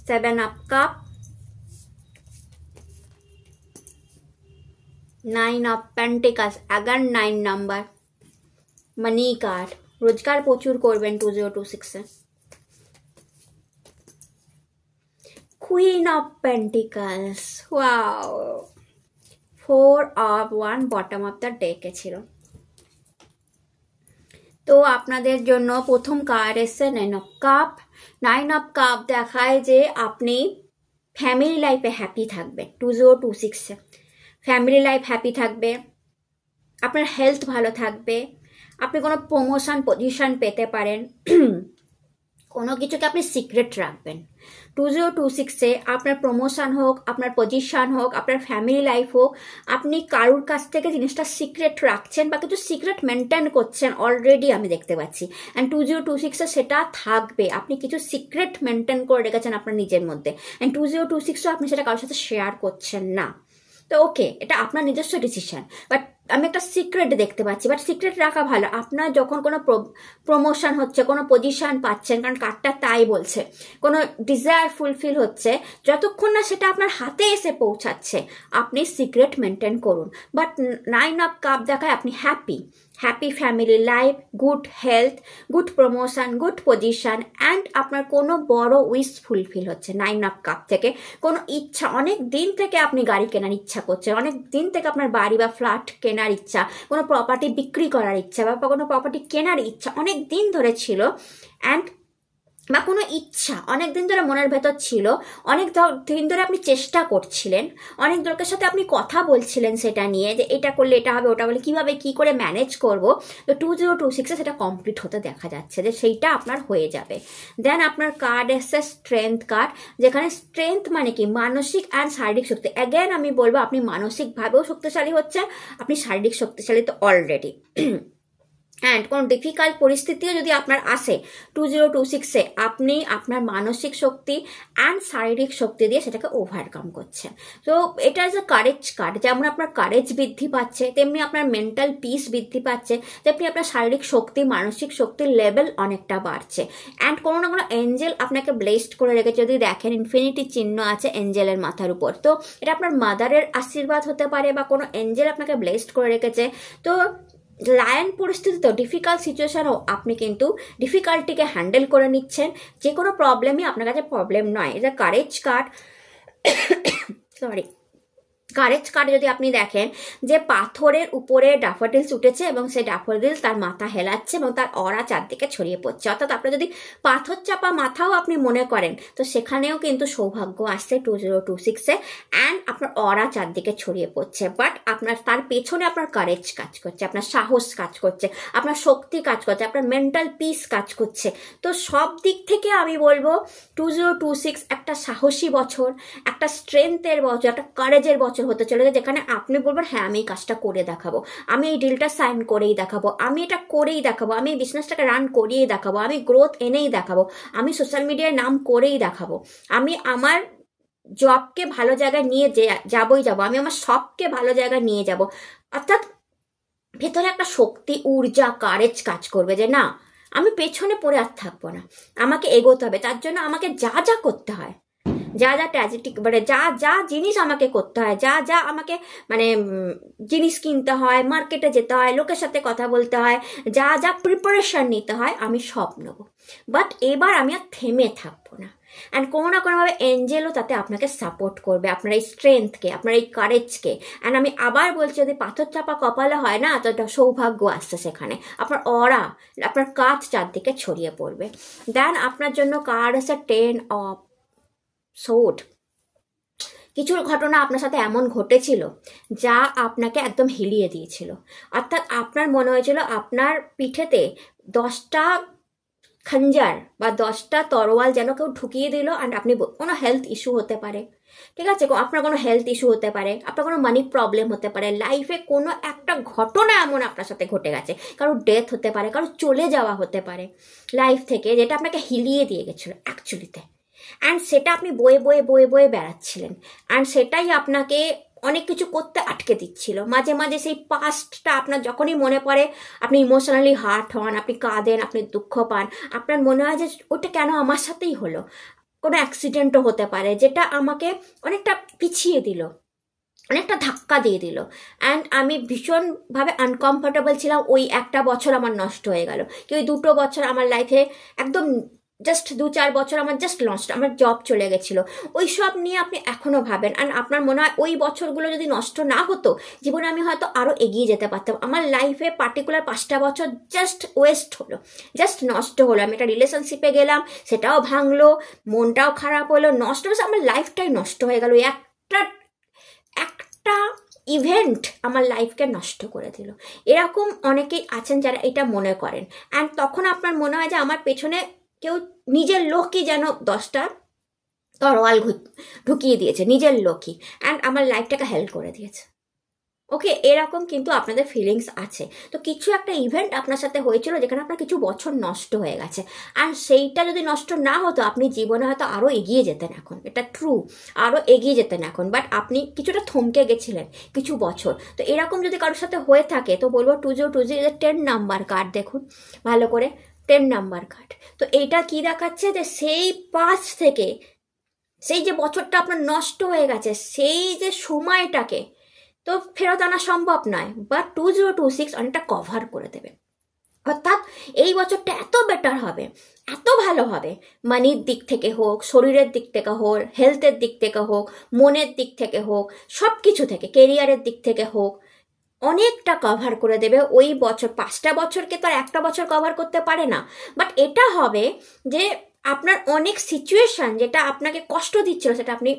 7 of cup, 9 of pentacles, अगर 9 নাম্বার, মানি কার্ড, রোজগার প্রচুর করবেন 2026-এ। Queen of Pentacles, wow, 4 of 1 bottom of the deck ছিল। তো আপনাদের জন্য প্রথম কার্ড এসছে 9 অফ কাপ। 9 অফ কাপ দেখায় যে আপনি ফ্যামিলি লাইফে হ্যাপি থাকবেন 2026-এ, ফ্যামিলি লাইফ হ্যাপি থাকবে, আপনার হেলথ ভালো থাকবে, আপনি কোনো প্রমোশন পজিশন পেতে পারেন, কোনো কিছুকে আপনি সিক্রেট রাখবেন 2026-এ। আপনার প্রমোশন হোক, আপনার পজিশন হোক, আপনার ফ্যামিলি লাইফ হোক, আপনি কারুর কাছ থেকে জিনিসটা সিক্রেট রাখছেন বা কিছু সিক্রেট মেনটেন করছেন অলরেডি, আমি দেখতে পাচ্ছি। অ্যান্ড 2026-এ সেটা থাকবে, আপনি কিছু সিক্রেট মেনটেন করে রেখেছেন আপনার নিজের মধ্যে, অ্যান্ড 2026-এও আপনি সেটা কারোর সাথে শেয়ার করছেন না। তো ওকে, এটা আপনার নিজস্ব ডিসিশন, বাট আমি একটা সিক্রেট দেখতে পাচ্ছি, বাট সিক্রেট রাখা ভালো। আপনার যখন কোনো প্রমোশন হচ্ছে, কোনো পজিশন পাচ্ছেন, কারণ কার্ডটা তাই বলছে, কোনো ডিজায়ার ফুলফিল হচ্ছে, যতক্ষণ না সেটা আপনার হাতে এসে পৌঁছাচ্ছে আপনি সিক্রেট মেনটেন করুন। বাট 9 অফ কাপ দেখায় আপনি happy, happy family life, good health, good promotion, good position, and আপনার কোনো বড় উইশ ফুলফিল হচ্ছে 9 অফ কাপ থেকে। কোনো ইচ্ছা, অনেক দিন থেকে আপনি গাড়ি কেনার ইচ্ছা করছেন, অনেক দিন থেকে আপনার বাড়ি বা ফ্ল্যাট কেনার ইচ্ছা, কোনো প্রপার্টি বিক্রি করার ইচ্ছা বা কোনো প্রপার্টি কেনার ইচ্ছা অনেক দিন ধরে ছিল, অ্যান্ড বা কোনো ইচ্ছা অনেক দিন ধরে মনের ভেতর ছিল, অনেক দিন ধরে আপনি চেষ্টা করছিলেন, অনেক লোকের সাথে আপনি কথা বলছিলেন সেটা নিয়ে যে এটা করলে এটা হবে, ওটা বলে কীভাবে কী করে ম্যানেজ করব। তো 2026-এ সেটা কমপ্লিট হতে দেখা যাচ্ছে যে সেইটা আপনার হয়ে যাবে। দেন আপনার কার্ড এসছে স্ট্রেংথ কার্ড, যেখানে স্ট্রেংথ মানে কি মানসিক অ্যান্ড শারীরিক শক্তি। অ্যাগেন আমি বলবো আপনি মানসিকভাবেও শক্তিশালী হচ্ছেন, আপনি শারীরিক শক্তিশালী তো অলরেডি। অ্যান্ড কোনো ডিফিকাল্ট পরিস্থিতিও যদি আপনার আসে 2026-এ, আপনি আপনার মানসিক শক্তি অ্যান্ড শারীরিক শক্তি দিয়ে সেটাকে ওভারকাম করছেন। তো এটা ইজ এ কারেজ কার্ড। যেমন আপনার কারেজ বৃদ্ধি পাচ্ছে, তেমনি আপনার মেন্টাল পিস বৃদ্ধি পাচ্ছে, তেমনি আপনার শারীরিক শক্তি মানসিক শক্তির লেভেল অনেকটা বাড়ছে। অ্যান্ড কোনো না কোনো এঞ্জেল আপনাকে ব্লেসড করে রেখেছে। যদি দেখেন ইনফিনিটি চিহ্ন আছে এঞ্জেলের মাথার উপর, তো এটা আপনার মাদারের আশীর্বাদ হতে পারে বা কোনো এঞ্জেল আপনাকে ব্লেসড করে রেখেছে। তো লায়ন পরিস্থিতিতে ডিফিকাল্ট সিচুয়েশনও আপনি কিন্তু ডিফিকাল্টিকে হ্যান্ডেল করে নিচ্ছেন। যে কোনো প্রবলেমই আপনার কাছে প্রবলেম নয়। এটা কারেজ কার্ড। সরি, কারেজ কার্ডে যদি আপনি দেখেন যে পাথরের উপরে ড্যাফোডিলস উঠেছে এবং সেই ড্যাফোডিলস তার মাথা হেলাচ্ছে এবং তার অরা চারদিকে ছড়িয়ে পড়ছে। অর্থাৎ আপনার যদি পাথর চাপা মাথাও আপনি মনে করেন, তো সেখানেও কিন্তু সৌভাগ্য আসছে 2026-এ, অ্যান্ড আপনার অরা চারদিকে ছড়িয়ে পড়ছে। বাট আপনার তার পেছনে আপনার কারেজ কাজ করছে, আপনার সাহস কাজ করছে, আপনার শক্তি কাজ করছে, আপনার মেন্টাল পিস কাজ করছে। তো সব দিক থেকে আমি বলবো 2026 একটা সাহসী বছর, একটা স্ট্রেংথের বছর, একটা কারেজের বছর হতে চলেছে, যেখানে আপনি বলবেন হ্যাঁ আমি এই কাজটা করে দেখাবো, আমি এই ডিলটা সাইন করেই দেখাবো, আমি এটা করেই দেখাবো, আমি এই বিজনেসটাকে রান করিয়েই দেখাবো, আমি গ্রোথ এনেই দেখাবো, আমি সোশ্যাল মিডিয়ায় নাম করেই দেখাবো, আমি আমার জবকে ভালো জায়গায় নিয়ে যাবই যাবো, আমি আমার সবকে ভালো জায়গায় নিয়ে যাব। অর্থাৎ ভেতরে একটা শক্তি, ঊর্জা, কারেজ কাজ করবে যে না আমি পেছনে পড়ে আর থাকবো না, আমাকে এগোতে হবে। তার জন্য আমাকে যা যা করতে হয়, যা যা ট্র্যাজেডিক মানে যা যা জিনিস আমাকে করতে হয়, যা যা আমাকে মানে জিনিস কিনতে হয়, মার্কেটে যেতে হয়, লোকের সাথে কথা বলতে হয়, যা যা প্রিপারেশন নিতে হয় আমি সব নেব। বাট এবার আমি আর থেমে থাকবো না। অ্যান্ড কোনো না কোনোভাবে এঞ্জেলও তাতে আপনাকে সাপোর্ট করবে, আপনার এই স্ট্রেংথকে, আপনার এই কারেজকে। অ্যান্ড আমি আবার বলছি, যদি পাথর চাপা কপালে হয় না, তো একটা সৌভাগ্য আসছে সেখানে, আপনার অরা, আপনার কাজ চারদিকে ছড়িয়ে পড়বে। দেন আপনার জন্য কার্ড আছে 10 অফ সোড। কিছু ঘটনা আপনার সাথে এমন ঘটেছিল যা আপনাকে একদম হিলিয়ে দিয়েছিল। অর্থাৎ আপনার মনে হয়েছিল আপনার পিঠেতে 10টা খঞ্জার বা 10টা তরোয়াল যেন কেউ ঢুকিয়ে দিল। অ্যান্ড আপনি কোনো হেলথ ইস্যু হতে পারে, ঠিক আছে, আপনার কোনো হেলথ ইস্যু হতে পারে, আপনার কোনো মানি প্রবলেম হতে পারে, লাইফে কোনো একটা ঘটনা এমন আপনার সাথে ঘটে গেছে, কারোর ডেথ হতে পারে, কারোর চলে যাওয়া হতে পারে লাইফ থেকে, যেটা আপনাকে হিলিয়ে দিয়ে গেছিলো অ্যাকচুয়ালিতে। অ্যান্ড সেটা আপনি বয়ে বয়ে বয়ে বয়ে বেড়াচ্ছিলেন, অ্যান্ড সেটাই আপনাকে অনেক কিছু করতে আটকে দিচ্ছিল। মাঝে মাঝে সেই পাস্টটা আপনার যখনই মনে পড়ে আপনি ইমোশনালি হার্ট হন, আপনি কাঁদেন, আপনি দুঃখ পান, আপনার মনে হয় যে ওটা কেন আমার সাথেই হলো। কোনো অ্যাক্সিডেন্টও হতে পারে যেটা আমাকে অনেকটা পিছিয়ে দিল, অনেকটা ধাক্কা দিয়ে দিল, অ্যান্ড আমি ভীষণভাবে আনকমফোর্টেবল ছিলাম। ওই একটা বছর আমার নষ্ট হয়ে গেল, কি ওই 2 বছর আমার লাইফে একদম জাস্ট 2-4 বছর আমার জাস্ট লস্ট, আমার জব চলে গেছিলো, ওই সব নিয়ে আপনি এখনও ভাবেন। অ্যান্ড আপনার মনে হয় ওই বছরগুলো যদি নষ্ট না হতো, জীবনে আমি হয়তো আরও এগিয়ে যেতে পারতাম। আমার লাইফে পার্টিকুলার 5টা বছর জাস্ট ওয়েস্ট হলো, জাস্ট নষ্ট হলো। আমি একটা রিলেশনশিপে গেলাম, সেটাও ভাঙলো, মনটাও খারাপ হলো, নষ্ট হয়েছে, আমার লাইফটাই নষ্ট হয়ে গেল। একটা ইভেন্ট আমার লাইফকে নষ্ট করে দিল। এরকম অনেকেই আছেন যারা এটা মনে করেন। অ্যান্ড তখন আপনার মনে হয় যে আমার পেছনে কেউ নিজের লোকই যেন 10টা তরোয়াল ঢুকিয়ে দিয়েছে, নিজের লোকই, অ্যান্ড আমার লাইফটাকে হেল্প করে দিয়েছে। ওকে, এরকম কিন্তু আপনাদের ফিলিংস আছে। তো কিছু একটা ইভেন্ট আপনার সাথে হয়েছিল যেখানে আপনার কিছু বছর নষ্ট হয়ে গেছে, আর সেইটা যদি নষ্ট না হতো আপনি জীবনে হয়তো আরও এগিয়ে যেতেন এখন, এটা ট্রু, আরও এগিয়ে যেতেন এখন। বাট আপনি কিছুটা থমকে গেছিলেন কিছু বছর। তো এরকম যদি কারোর সাথে হয়ে থাকে তো বলবো 2020 10 নাম্বার কার্ড দেখুন ভালো করে, 10 নাম্বার কার্ড। তো এইটা কি দেখাচ্ছে যে সেই পাঁচ থেকে সেই যে বছরটা আপনার নষ্ট হয়ে গেছে, সেই যে সময়টাকে তো ফেরত আনা সম্ভব নয়, বাট 2026 অনেকটা কভার করে দেবে। অর্থাৎ এই বছরটা এত বেটার হবে, এত ভালো হবে, মানির দিক থেকে হোক, শরীরের দিক থেকে হোক, হেলথের দিক থেকে হোক, মনের দিক থেকে হোক, সব কিছু থেকে, কেরিয়ারের দিক থেকে হোক, অনেকটা কভার করে দেবে ওই বছর। 5টা বছরকে তো আর একটা বছর কভার করতে পারে না, বাট এটা হবে যে আপনার অনেক সিচুয়েশন যেটা আপনাকে কষ্ট দিচ্ছিল সেটা আপনি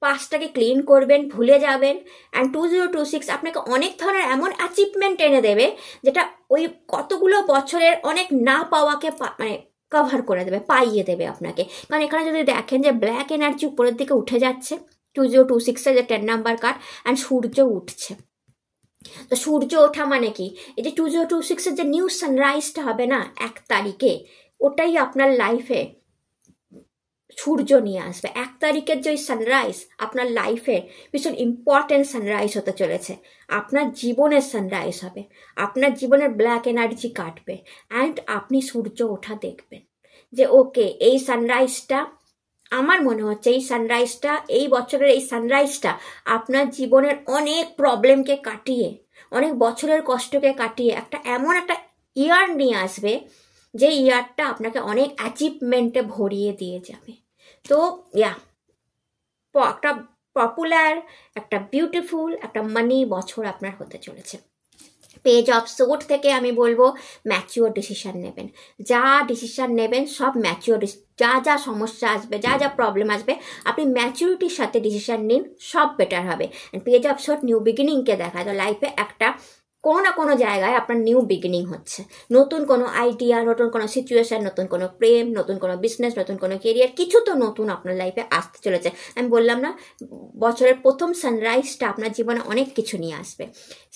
পাস্টটাকে ক্লিন করবেন, ভুলে যাবেন। অ্যান্ড 2026 আপনাকে অনেক ধরনের এমন অ্যাচিভমেন্ট এনে দেবে যেটা ওই কতগুলো বছরের অনেক না পাওয়াকে মানে কভার করে দেবে, পাইয়ে দেবে আপনাকে। কারণ এখানে যদি দেখেন যে ব্ল্যাক এনার্জি উপরের দিকে উঠে যাচ্ছে 2026-এর যে 10 নাম্বার কার্ড, অ্যান্ড সূর্য উঠছে। তো সূর্য ওঠা মানে কি, এই যে 2026-এর যে নিউ সানরাইজটা হবে না 1 তারিখে, ওটাই আপনার লাইফে সূর্য নিয়ে আসবে। 1 তারিখের যে সানরাইজ আপনার লাইফে ভীষণ ইম্পর্টেন্ট সানরাইজ হতে চলেছে, আপনার জীবনের সানরাইজ হবে, আপনার জীবনের ব্ল্যাক এনার্জি কাটবে। অ্যান্ড আপনি সূর্য ওঠা দেখবেন যে ওকে এই সানরাইজটা, আমার মনে হচ্ছে এই সানরাইজটা, এই বছরের এই সানরাইজটা আপনার জীবনের অনেক প্রবলেমকে কাটিয়ে, অনেক বছরের কষ্টকে কাটিয়ে একটা এমন একটা ইয়ার নিয়ে আসবে যে ইয়ারটা আপনাকে অনেক অ্যাচিভমেন্টে ভরিয়ে দিয়ে যাবে। তো একটা পপুলার, একটা বিউটিফুল, একটা মানি বছর আপনার হতে চলেছে। পেজ অফ সোর্ড থেকে আমি বলবো ম্যাচিওর ডিসিশন নেবেন, যা ডিসিশন নেবেন সব ম্যাচিওর, যা যা সমস্যা আসবে, যা যা প্রবলেম আসবে, আপনি ম্যাচিউরিটির সাথে ডিসিশন নিন, সব বেটার হবে। পেজ অফ সোর্ড নিউ বিগিনিংকে দেখায়। তো লাইফে একটা কোনো না কোনো জায়গায় আপনার নিউ বিগিনিং হচ্ছে, নতুন কোনো আইডিয়া, নতুন কোনো সিচুয়েশন, নতুন কোনো প্রেম, নতুন কোনো বিজনেস, নতুন কোনো কেরিয়ার, কিছু তো নতুন আপনার লাইফে আসতে চলেছে। আমি বললাম না, বছরের প্রথম সানরাইজটা আপনার জীবনে অনেক কিছু নিয়ে আসবে।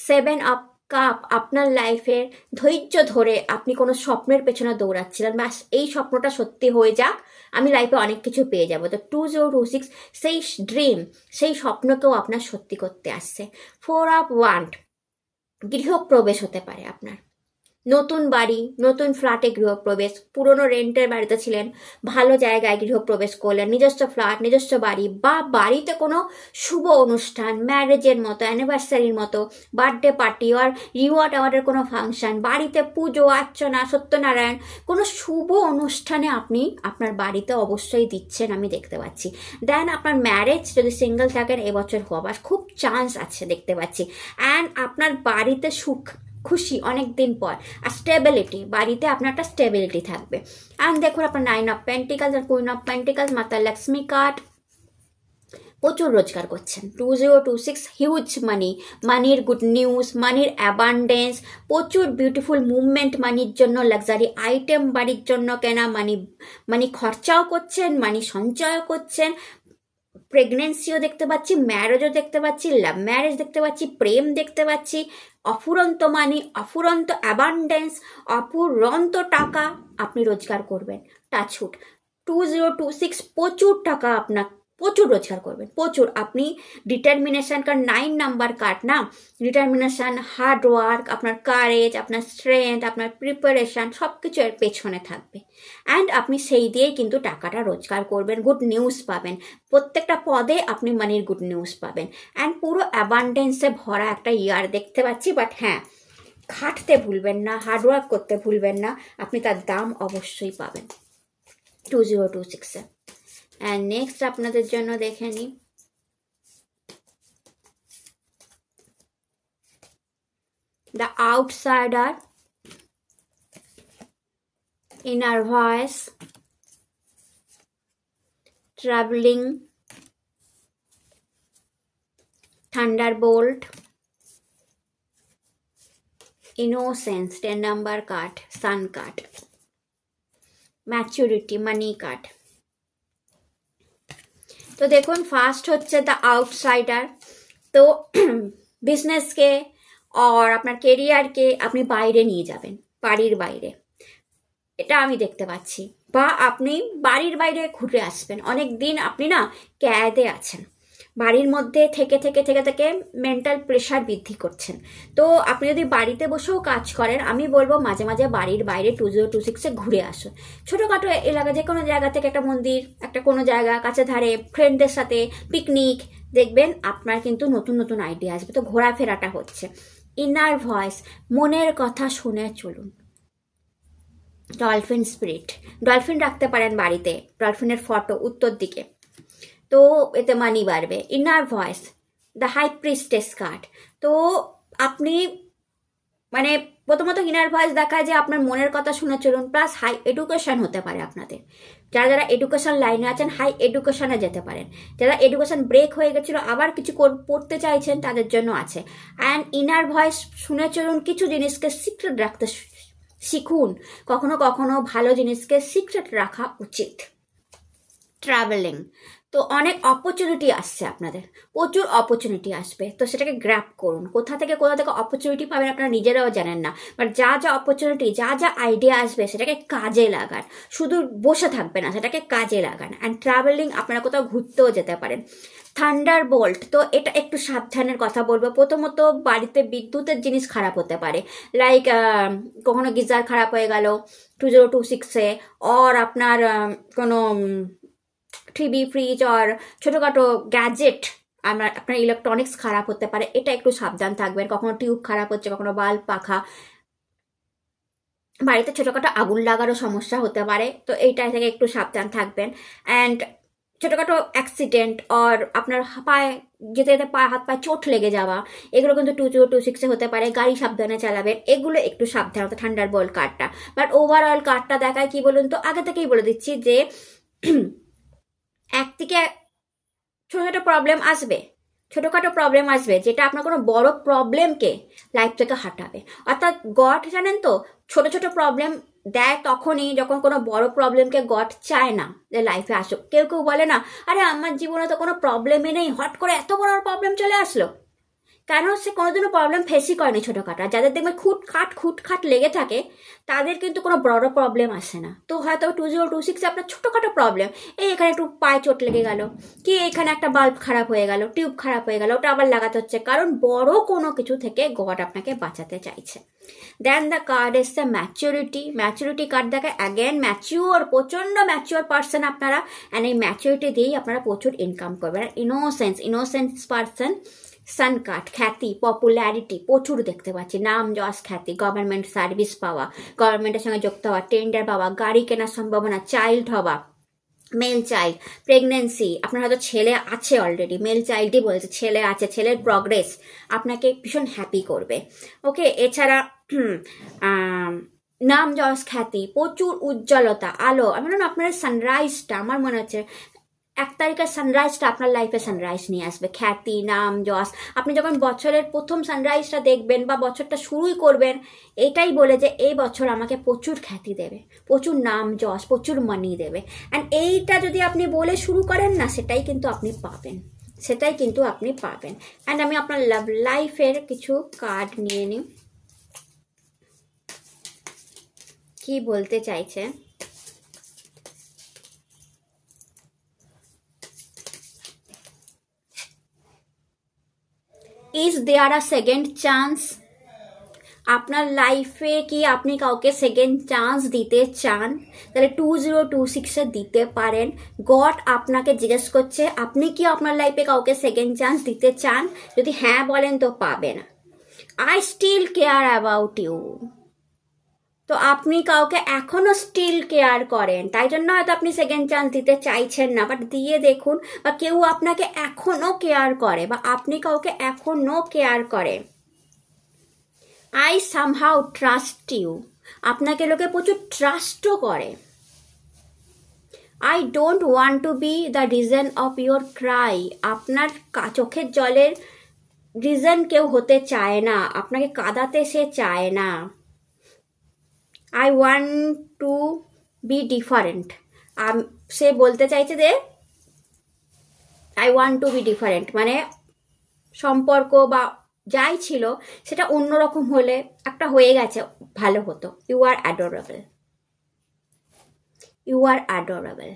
7 অফ কাপ আপনার লাইফের ধৈর্য ধরে আপনি কোনো স্বপ্নের পেছনে দৌড়াচ্ছিলেন, ব্যাস এই স্বপ্নটা সত্যি হয়ে যাক, আমি লাইফে অনেক কিছু পেয়ে যাব। তো 2026 সেই ড্রিম, সেই স্বপ্নকেও আপনার সত্যি করতে আসছে। 4 অফ ওয়ান্ড গৃহপ্রবেশ হতে পারে আপনার, নতুন বাড়ি, নতুন ফ্ল্যাটে গৃহপ্রবেশ, পুরনো রেন্টের বাড়িতে ছিলেন, ভালো জায়গায় গৃহপ্রবেশ করলেন, নিজস্ব ফ্ল্যাট, নিজস্ব বাড়ি, বা বাড়িতে কোনো শুভ অনুষ্ঠান, ম্যারেজের মতো, অ্যানিভার্সারির মতো, বার্থডে পার্টি আর রিওয়ার্ড অ্যাওয়ার্ডের কোনো ফাংশন, বাড়িতে পুজো অর্চনা, সত্যনারায়ণ, কোনো শুভ অনুষ্ঠানে আপনি আপনার বাড়িতে অবশ্যই দিচ্ছেন, আমি দেখতে পাচ্ছি। দেন আপনার ম্যারেজ যদি সিঙ্গেল থাকেন এবছর হওয়ার খুব চান্স আছে দেখতে পাচ্ছি। অ্যান্ড আপনার বাড়িতে সুখ, খুশি অনেক দিন পর, আর স্টেবিলিটি, বাড়িতে আপনার একটা স্টেবিলিটি থাকবে। অ্যান্ড দেখুন আপনার 9 অফ পেন্টিকালস আর queen of pentacles, Mata Lakshmi card, প্রচুর রোজগার করছেন। 2026 হিউজ মানি, মানির গুড নিউজ, মানির অ্যাবান্ডেন্স, প্রচুর বিউটিফুল মুভমেন্ট মানির জন্য, লাক্সারি আইটেম বাড়ির জন্য কেনা, মানি খরচাও করছেন, মানি সঞ্চয়ও করছেন, প্রেগনেন্সিও দেখতে পাচ্ছি, ম্যারেজও দেখতে পাচ্ছি, লাভ ম্যারেজ দেখতে পাচ্ছি, প্রেম দেখতে পাচ্ছি, অফুরন্ত মানি, অফুরন্ত অ্যাবান্ডেন্স, অফুরন্ত টাকা আপনি রোজগার করবেন। টাচউড 2026 প্রচুর টাকা আপনার, প্রচুর রোজগার করবেন, প্রচুর। আপনি ডিটারমিনেশন, কারণ 9 নাম্বার কার্ড না, ডিটারমিনেশন, হার্ড ওয়ার্ক, আপনার কারেজ, আপনার স্ট্রেংথ, আপনার প্রিপারেশন, সব কিছু এর পেছনে থাকবে। অ্যান্ড আপনি সেই দিয়েই কিন্তু টাকাটা রোজগার করবেন, গুড নিউজ পাবেন, প্রত্যেকটা পদে আপনি মানির গুড নিউজ পাবেন। অ্যান্ড পুরো অ্যাবান্ডেন্সে ভরা একটা ইয়ার দেখতে পাচ্ছি। বাট হ্যাঁ, খাটতে ভুলবেন না, হার্ডওয়ার্ক করতে ভুলবেন না, আপনি তার দাম অবশ্যই পাবেন 2026-এ। অ্যান্ড নেক্সট আপনাদের জন্য দেখে নিই the outsider, inner voice, travelling, Thunderbolt, innocence 10 number card, sun card, maturity, money card. তো দেখুন ফার্স্ট হচ্ছে দ্য আউটসাইডার। তো বিজনেসকে আর আপনার কেরিয়ারকে আপনি বাইরে নিয়ে যাবেন, বাড়ির বাইরে, এটা আমি দেখতে পাচ্ছি। বা আপনি বাড়ির বাইরে ঘুরে আসবেন। অনেক দিন আপনি না ক্যাদে আছেন, বাড়ির মধ্যে থেকে থেকে থেকে থেকে মেন্টাল প্রেশার বৃদ্ধি করছেন। তো আপনি যদি বাড়িতে বসেও কাজ করেন, আমি বলবো মাঝে মাঝে বাড়ির বাইরে 2026-এ ঘুরে আসুন। ছোটোখাটো এলাকা, যে কোনো জায়গা থেকে, একটা মন্দির, একটা কোনো জায়গা কাছে ধারে, ফ্রেন্ডদের সাথে পিকনিক, দেখবেন আপনার কিন্তু নতুন নতুন আইডিয়া আসবে। তো ঘোরাফেরাটা হচ্ছে। ইনার ভয়েস, মনের কথা শুনে চলুন। ডলফিন স্পিরিট, ডলফিন রাখতে পারেন বাড়িতে, ডলফিনের ফটো উত্তর দিকে, তো এতে মানি বাড়বে। Inner voice, the high priestess card. তো আপনি মানে প্রথমত ইনার ভয়েস দেখায় যে আপনার মনের কথা শুনে চলুন, প্লাস হাই এডুকেশন হতে পারে আপনাদের। যারা যারা এডুকেশন লাইনে আছেন হাই এডুকেশনে যেতে পারেন। যারা এডুকেশন ব্রেক হয়ে গেছিল আবার কিছু পড়তে চাইছেন তাদের জন্য আছে। অ্যান্ড ইনার ভয়েস শুনে চলুন, কিছু জিনিসকে সিক্রেট রাখতে শিখুন। কখনো কখনো ভালো জিনিসকে সিক্রেট রাখা উচিত। ট্রাভেলিং, তো অনেক অপরচুনিটি আসছে আপনাদের, প্রচুর অপরচুনিটি আসবে, তো সেটাকে গ্র্যাব করুন। কোথা থেকে অপরচুনিটি পাবেন আপনারা নিজেরাও জানেন না, বাট যা যা অপরচুনিটি, যা যা আইডিয়া আসবে সেটাকে কাজে লাগান। শুধু বসে থাকবে না, সেটাকে কাজে লাগান। অ্যান্ড ট্রাভেলিং, আপনারা কোথাও ঘুরতেও যেতে পারেন। থান্ডার বোল্ট, তো এটা একটু সাবধানের কথা বলবো। প্রথমত বাড়িতে বিদ্যুতের জিনিস খারাপ হতে পারে, লাইক কখনো গিজার খারাপ হয়ে গেল 2026-এ, অর আপনার কোনো টিভি, ফ্রিজ আর ছোটোখাটো গ্যাজেট, আপনার ইলেকট্রনিক্স খারাপ হতে পারে, এটা একটু সাবধান থাকবেন। কখনো টিউব খারাপ হচ্ছে, কখনো বাল্ব, পাখা, বাড়িতে ছোটোখাটো আগুন লাগারও সমস্যা হতে পারে, তো এইটা থেকে একটু সাবধান থাকবেন। অ্যান্ড ছোটোখাটো অ্যাক্সিডেন্ট আর আপনার পায়ে যেতে যেতে হাত পায়ে চোট লেগে যাওয়া, এগুলো কিন্তু 2026-এ হতে পারে। গাড়ি সাবধানে চালাবেন, এগুলো একটু সাবধান হতো থান্ডার বোল্ট কার্ডটা। বাট ওভারঅল কার্ডটা দেখায় কি বলুন তো, আগে থেকেই বলে দিচ্ছি যে একদিকে ছোটোখাটো প্রবলেম আসবে, যেটা আপনার কোনো বড় প্রবলেমকে লাইফ থেকে হাঁটাবে। অর্থাৎ গড জানেন তো, ছোট ছোট প্রবলেম দেয় তখনই যখন কোনো বড় প্রবলেমকে গড চায় না যে লাইফে আসুক। কেউ কেউ বলে না, আরে আমার জীবনে তো কোনো প্রবলেমই নেই, হট করে এত বড় প্রবলেম চলে আসলো। কেন? সে কোনোদিনও প্রবলেম ফেসই করেনি ছোটোখাটো। যাদের দেখবেন খুটখাট লেগে থাকে তাদের কিন্তু কোনো বড় প্রবলেম আসে না। তো হয়তো 2026-এ আপনার ছোটোখাটো প্রবলেম, এখানে একটু পায়ে চোট লেগে গেল, কি এখানে একটা বাল্ব খারাপ হয়ে গেল, টিউব খারাপ হয়ে গেল, ওটা আবার লাগাতে হচ্ছে, কারণ বড় কোনো কিছু থেকে গড আপনাকে বাঁচাতে চাইছে। দেন দ্য কার্ড এসছে ম্যাচুরিটি কার্ড দেখায় অ্যাগেন ম্যাচিওর, প্রচণ্ড ম্যাচিওর পার্সন আপনারা। অ্যান্ড এই ম্যাচুরিটি দিয়েই আপনারা প্রচুর ইনকাম করবেন। Innocence person. সান কার্ড, খ্যাতি, পপুলারিটি প্রচুর দেখতে পাচ্ছি, নাম যশ খ্যাতি, গভর্নমেন্ট সার্ভিস পাওয়া, গভর্নমেন্টের সঙ্গে যুক্ত হওয়া, টেন্ডার পাওয়া, গাড়ি কেনার সম্ভাবনা, চাইল্ড হওয়া, মেল চাইল্ড, প্রেগনেন্সি, আপনার হয়তো ছেলে আছে অলরেডি, মেল চাইল্ডই বলছে, ছেলে আছে, ছেলের প্রগ্রেস আপনাকে ভীষণ হ্যাপি করবে। ওকে, এছাড়া নাম যশ খ্যাতি, প্রচুর উজ্জ্বলতা, আলো। আমি বললাম আপনার সানরাইজটা, আমার মনে হচ্ছে 1 তারিখের সানরাইজটা আপনার লাইফে সানরাইজ নিয়ে আসবে। খ্যাতি, নাম যশ, আপনি যখন বছরের প্রথম সানরাইজটা দেখবেন বা বছরটা শুরুই করবেন, এটাই বলে যে এই বছর আমাকে প্রচুর খ্যাতি দেবে, প্রচুর নাম যশ, প্রচুর মানি দেবে। অ্যান্ড এইটা যদি আপনি বলে শুরু করেন না, সেটাই কিন্তু আপনি পাবেন। অ্যান্ড আমি আপনার লাভ লাইফের কিছু কার্ড নিয়ে নিই, কি বলতে চাইছে। Is there a second chance? আপনার লাইফে কি আপনি কাউকে সেকেন্ড চান্স দিতে চান? তাহলে 2026-এ দিতে পারেন। গড আপনাকে জিজ্ঞেস করছে আপনি কি আপনার লাইফে কাউকে সেকেন্ড চান্স দিতে চান? যদি হ্যাঁ বলেন তো পাবেন। I still care about you, তো আপনি কাউকে এখনো স্টিল কেয়ার করেন, তাই জন্য হয়তো আপনি সেকেন্ড চান্স দিতে চাইছেন না, বাট দিয়ে দেখুন। বা কেউ আপনাকে এখনো কেয়ার করে বা আপনি কাউকে এখনো কেয়ার করে। আই সামহাউ ট্রাস্ট ইউ, আপনাকে লোকে প্রচুর ট্রাস্টও করে। I don't want to B the reason of your Cry, আপনার চোখের জলের রিজন কেউ হতে চায় না, আপনাকে কাঁদাতে সে চায় না। I want to be different, সে বলতে চাইছে যে I want to be different, মানে সম্পর্ক বা যাই ছিল সেটা অন্যরকম হলে, একটা হয়ে গেছে, ভালো হতো। ইউ আর অ্যাডোরেবল,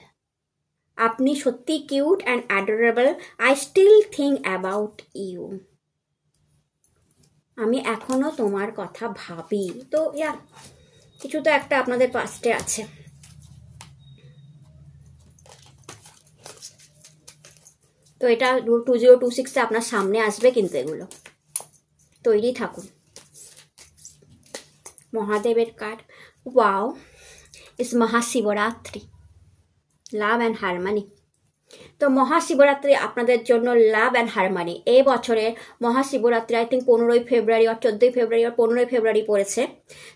আপনি সত্যি cute and adorable. I still think about you, আমি এখনো তোমার কথা ভাবি। তো কিছু তো একটা আপনাদের পাস্টে আছে। তো এটা 2026-এ আপনার সামনে আসবে, কিন্তু এগুলো তৈরি থাকুন। মহাদেবের card, wow, is Mahashivratri, love and harmony. তো মহাশিবরাত্রি আপনাদের জন্য লাভ অ্যান্ড হারমানি। এই বছরের মহাশিবরাত্রি আই থিঙ্ক 15ই ফেব্রুয়ারি আর 14ই ফেব্রুয়ারি আর 15ই ফেব্রুয়ারি পড়েছে।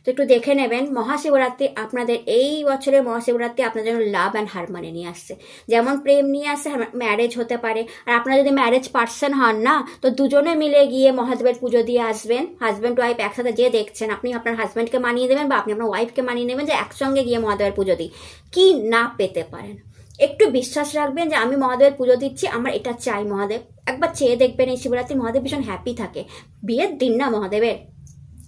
তো একটু দেখে নেবেন, মহাশিবরাত্রি আপনাদের এই বছরের মহাশিবরাত্রি আপনাদের জন্য লাভ অ্যান্ড হারমানি নিয়ে আসছে। যেমন প্রেম নিয়ে আসছে, ম্যারেজ হতে পারে। আর আপনারা যদি ম্যারেজ পার্সন হন না, তো দুজনে মিলে গিয়ে মহাদেবের পুজো দিয়ে আসবেন। হাজব্যান্ড ওয়াইফ একসাথে যে দেখছেন, আপনি আপনার হাজব্যান্ডকে মানিয়ে দেবেন বা আপনি আপনার ওয়াইফকে মানিয়ে নেবেন যে একসঙ্গে গিয়ে মহাদেবের পুজো দিই। কি না পেতে পারেন, একটু বিশ্বাস রাখবেন যে আমি মহাদেবের পুজো দিচ্ছি, আমার এটা চাই মহাদেব। একবার চেয়ে দেখবেন এই শিবরাত্রি মহাদেব ভীষণ হ্যাপি থাকে। বিয়ের দিন না মহাদেবের,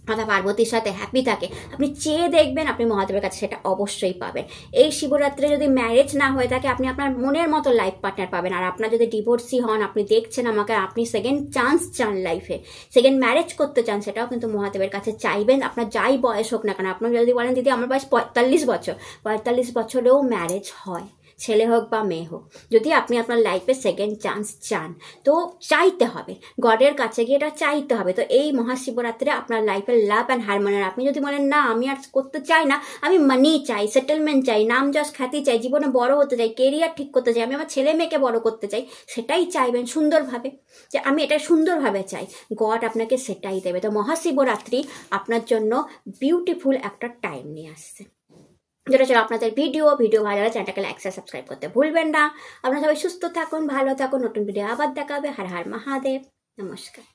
মাতা পার্বতীর সাথে হ্যাপি থাকে, আপনি চেয়ে দেখবেন আপনি মহাদেবের কাছে সেটা অবশ্যই পাবেন। এই শিবরাত্রে যদি ম্যারেজ না হয়ে থাকে, আপনি আপনার মনের মতো লাইফ পার্টনার পাবেন। আর আপনার যদি ডিভোর্সি হন, আপনি দেখছেন আমাকে, আপনি সেকেন্ড চান্স চান লাইফে, সেকেন্ড ম্যারেজ করতে চান, সেটাও কিন্তু মহাদেবের কাছে চাইবেন। আপনার যাই বয়স হোক না কেন, আপনার যদি বলেন দিদি আমার বয়স 45 বছর, 45 বছরেও ম্যারেজ হয়, ছেলে হোক বা মেয়ে হোক। যদি আপনি আপনার লাইফে সেকেন্ড চান্স চান, তো চাইতে হবে, গডের কাছে গিয়ে এটা চাইতে হবে। তো এই মহাশিবরাত্রে আপনার লাইফের লাভ অ্যান্ড হারমোনি। আপনি যদি বলেন না আমি আর করতে চাই না, আমি মানি চাই, সেটেলমেন্ট চাই, নাম যশ খ্যাতি চাই, জীবনে বড় হতে চাই, কেরিয়ার ঠিক করতে চাই, আমি আমার ছেলে মেয়েকে বড় করতে চাই, সেটাই চাইবেন সুন্দরভাবে, যে আমি এটা সুন্দরভাবে চাই, গড আপনাকে সেটাই দেবে। তো মহাশিবরাত্রি আপনার জন্য বিউটিফুল একটা টাইম নিয়ে আসছে। যেটা ছিল আপনাদের ভিডিও ভালো লাগলে চ্যানেলটাকে লাইক সাবস্ক্রাইব করতে ভুলবেন না। আপনারা সবাই সুস্থ থাকুন, ভালো থাকুন, নতুন ভিডিও আবার দেখাবে। হর হর মহাদেব, নমস্কার।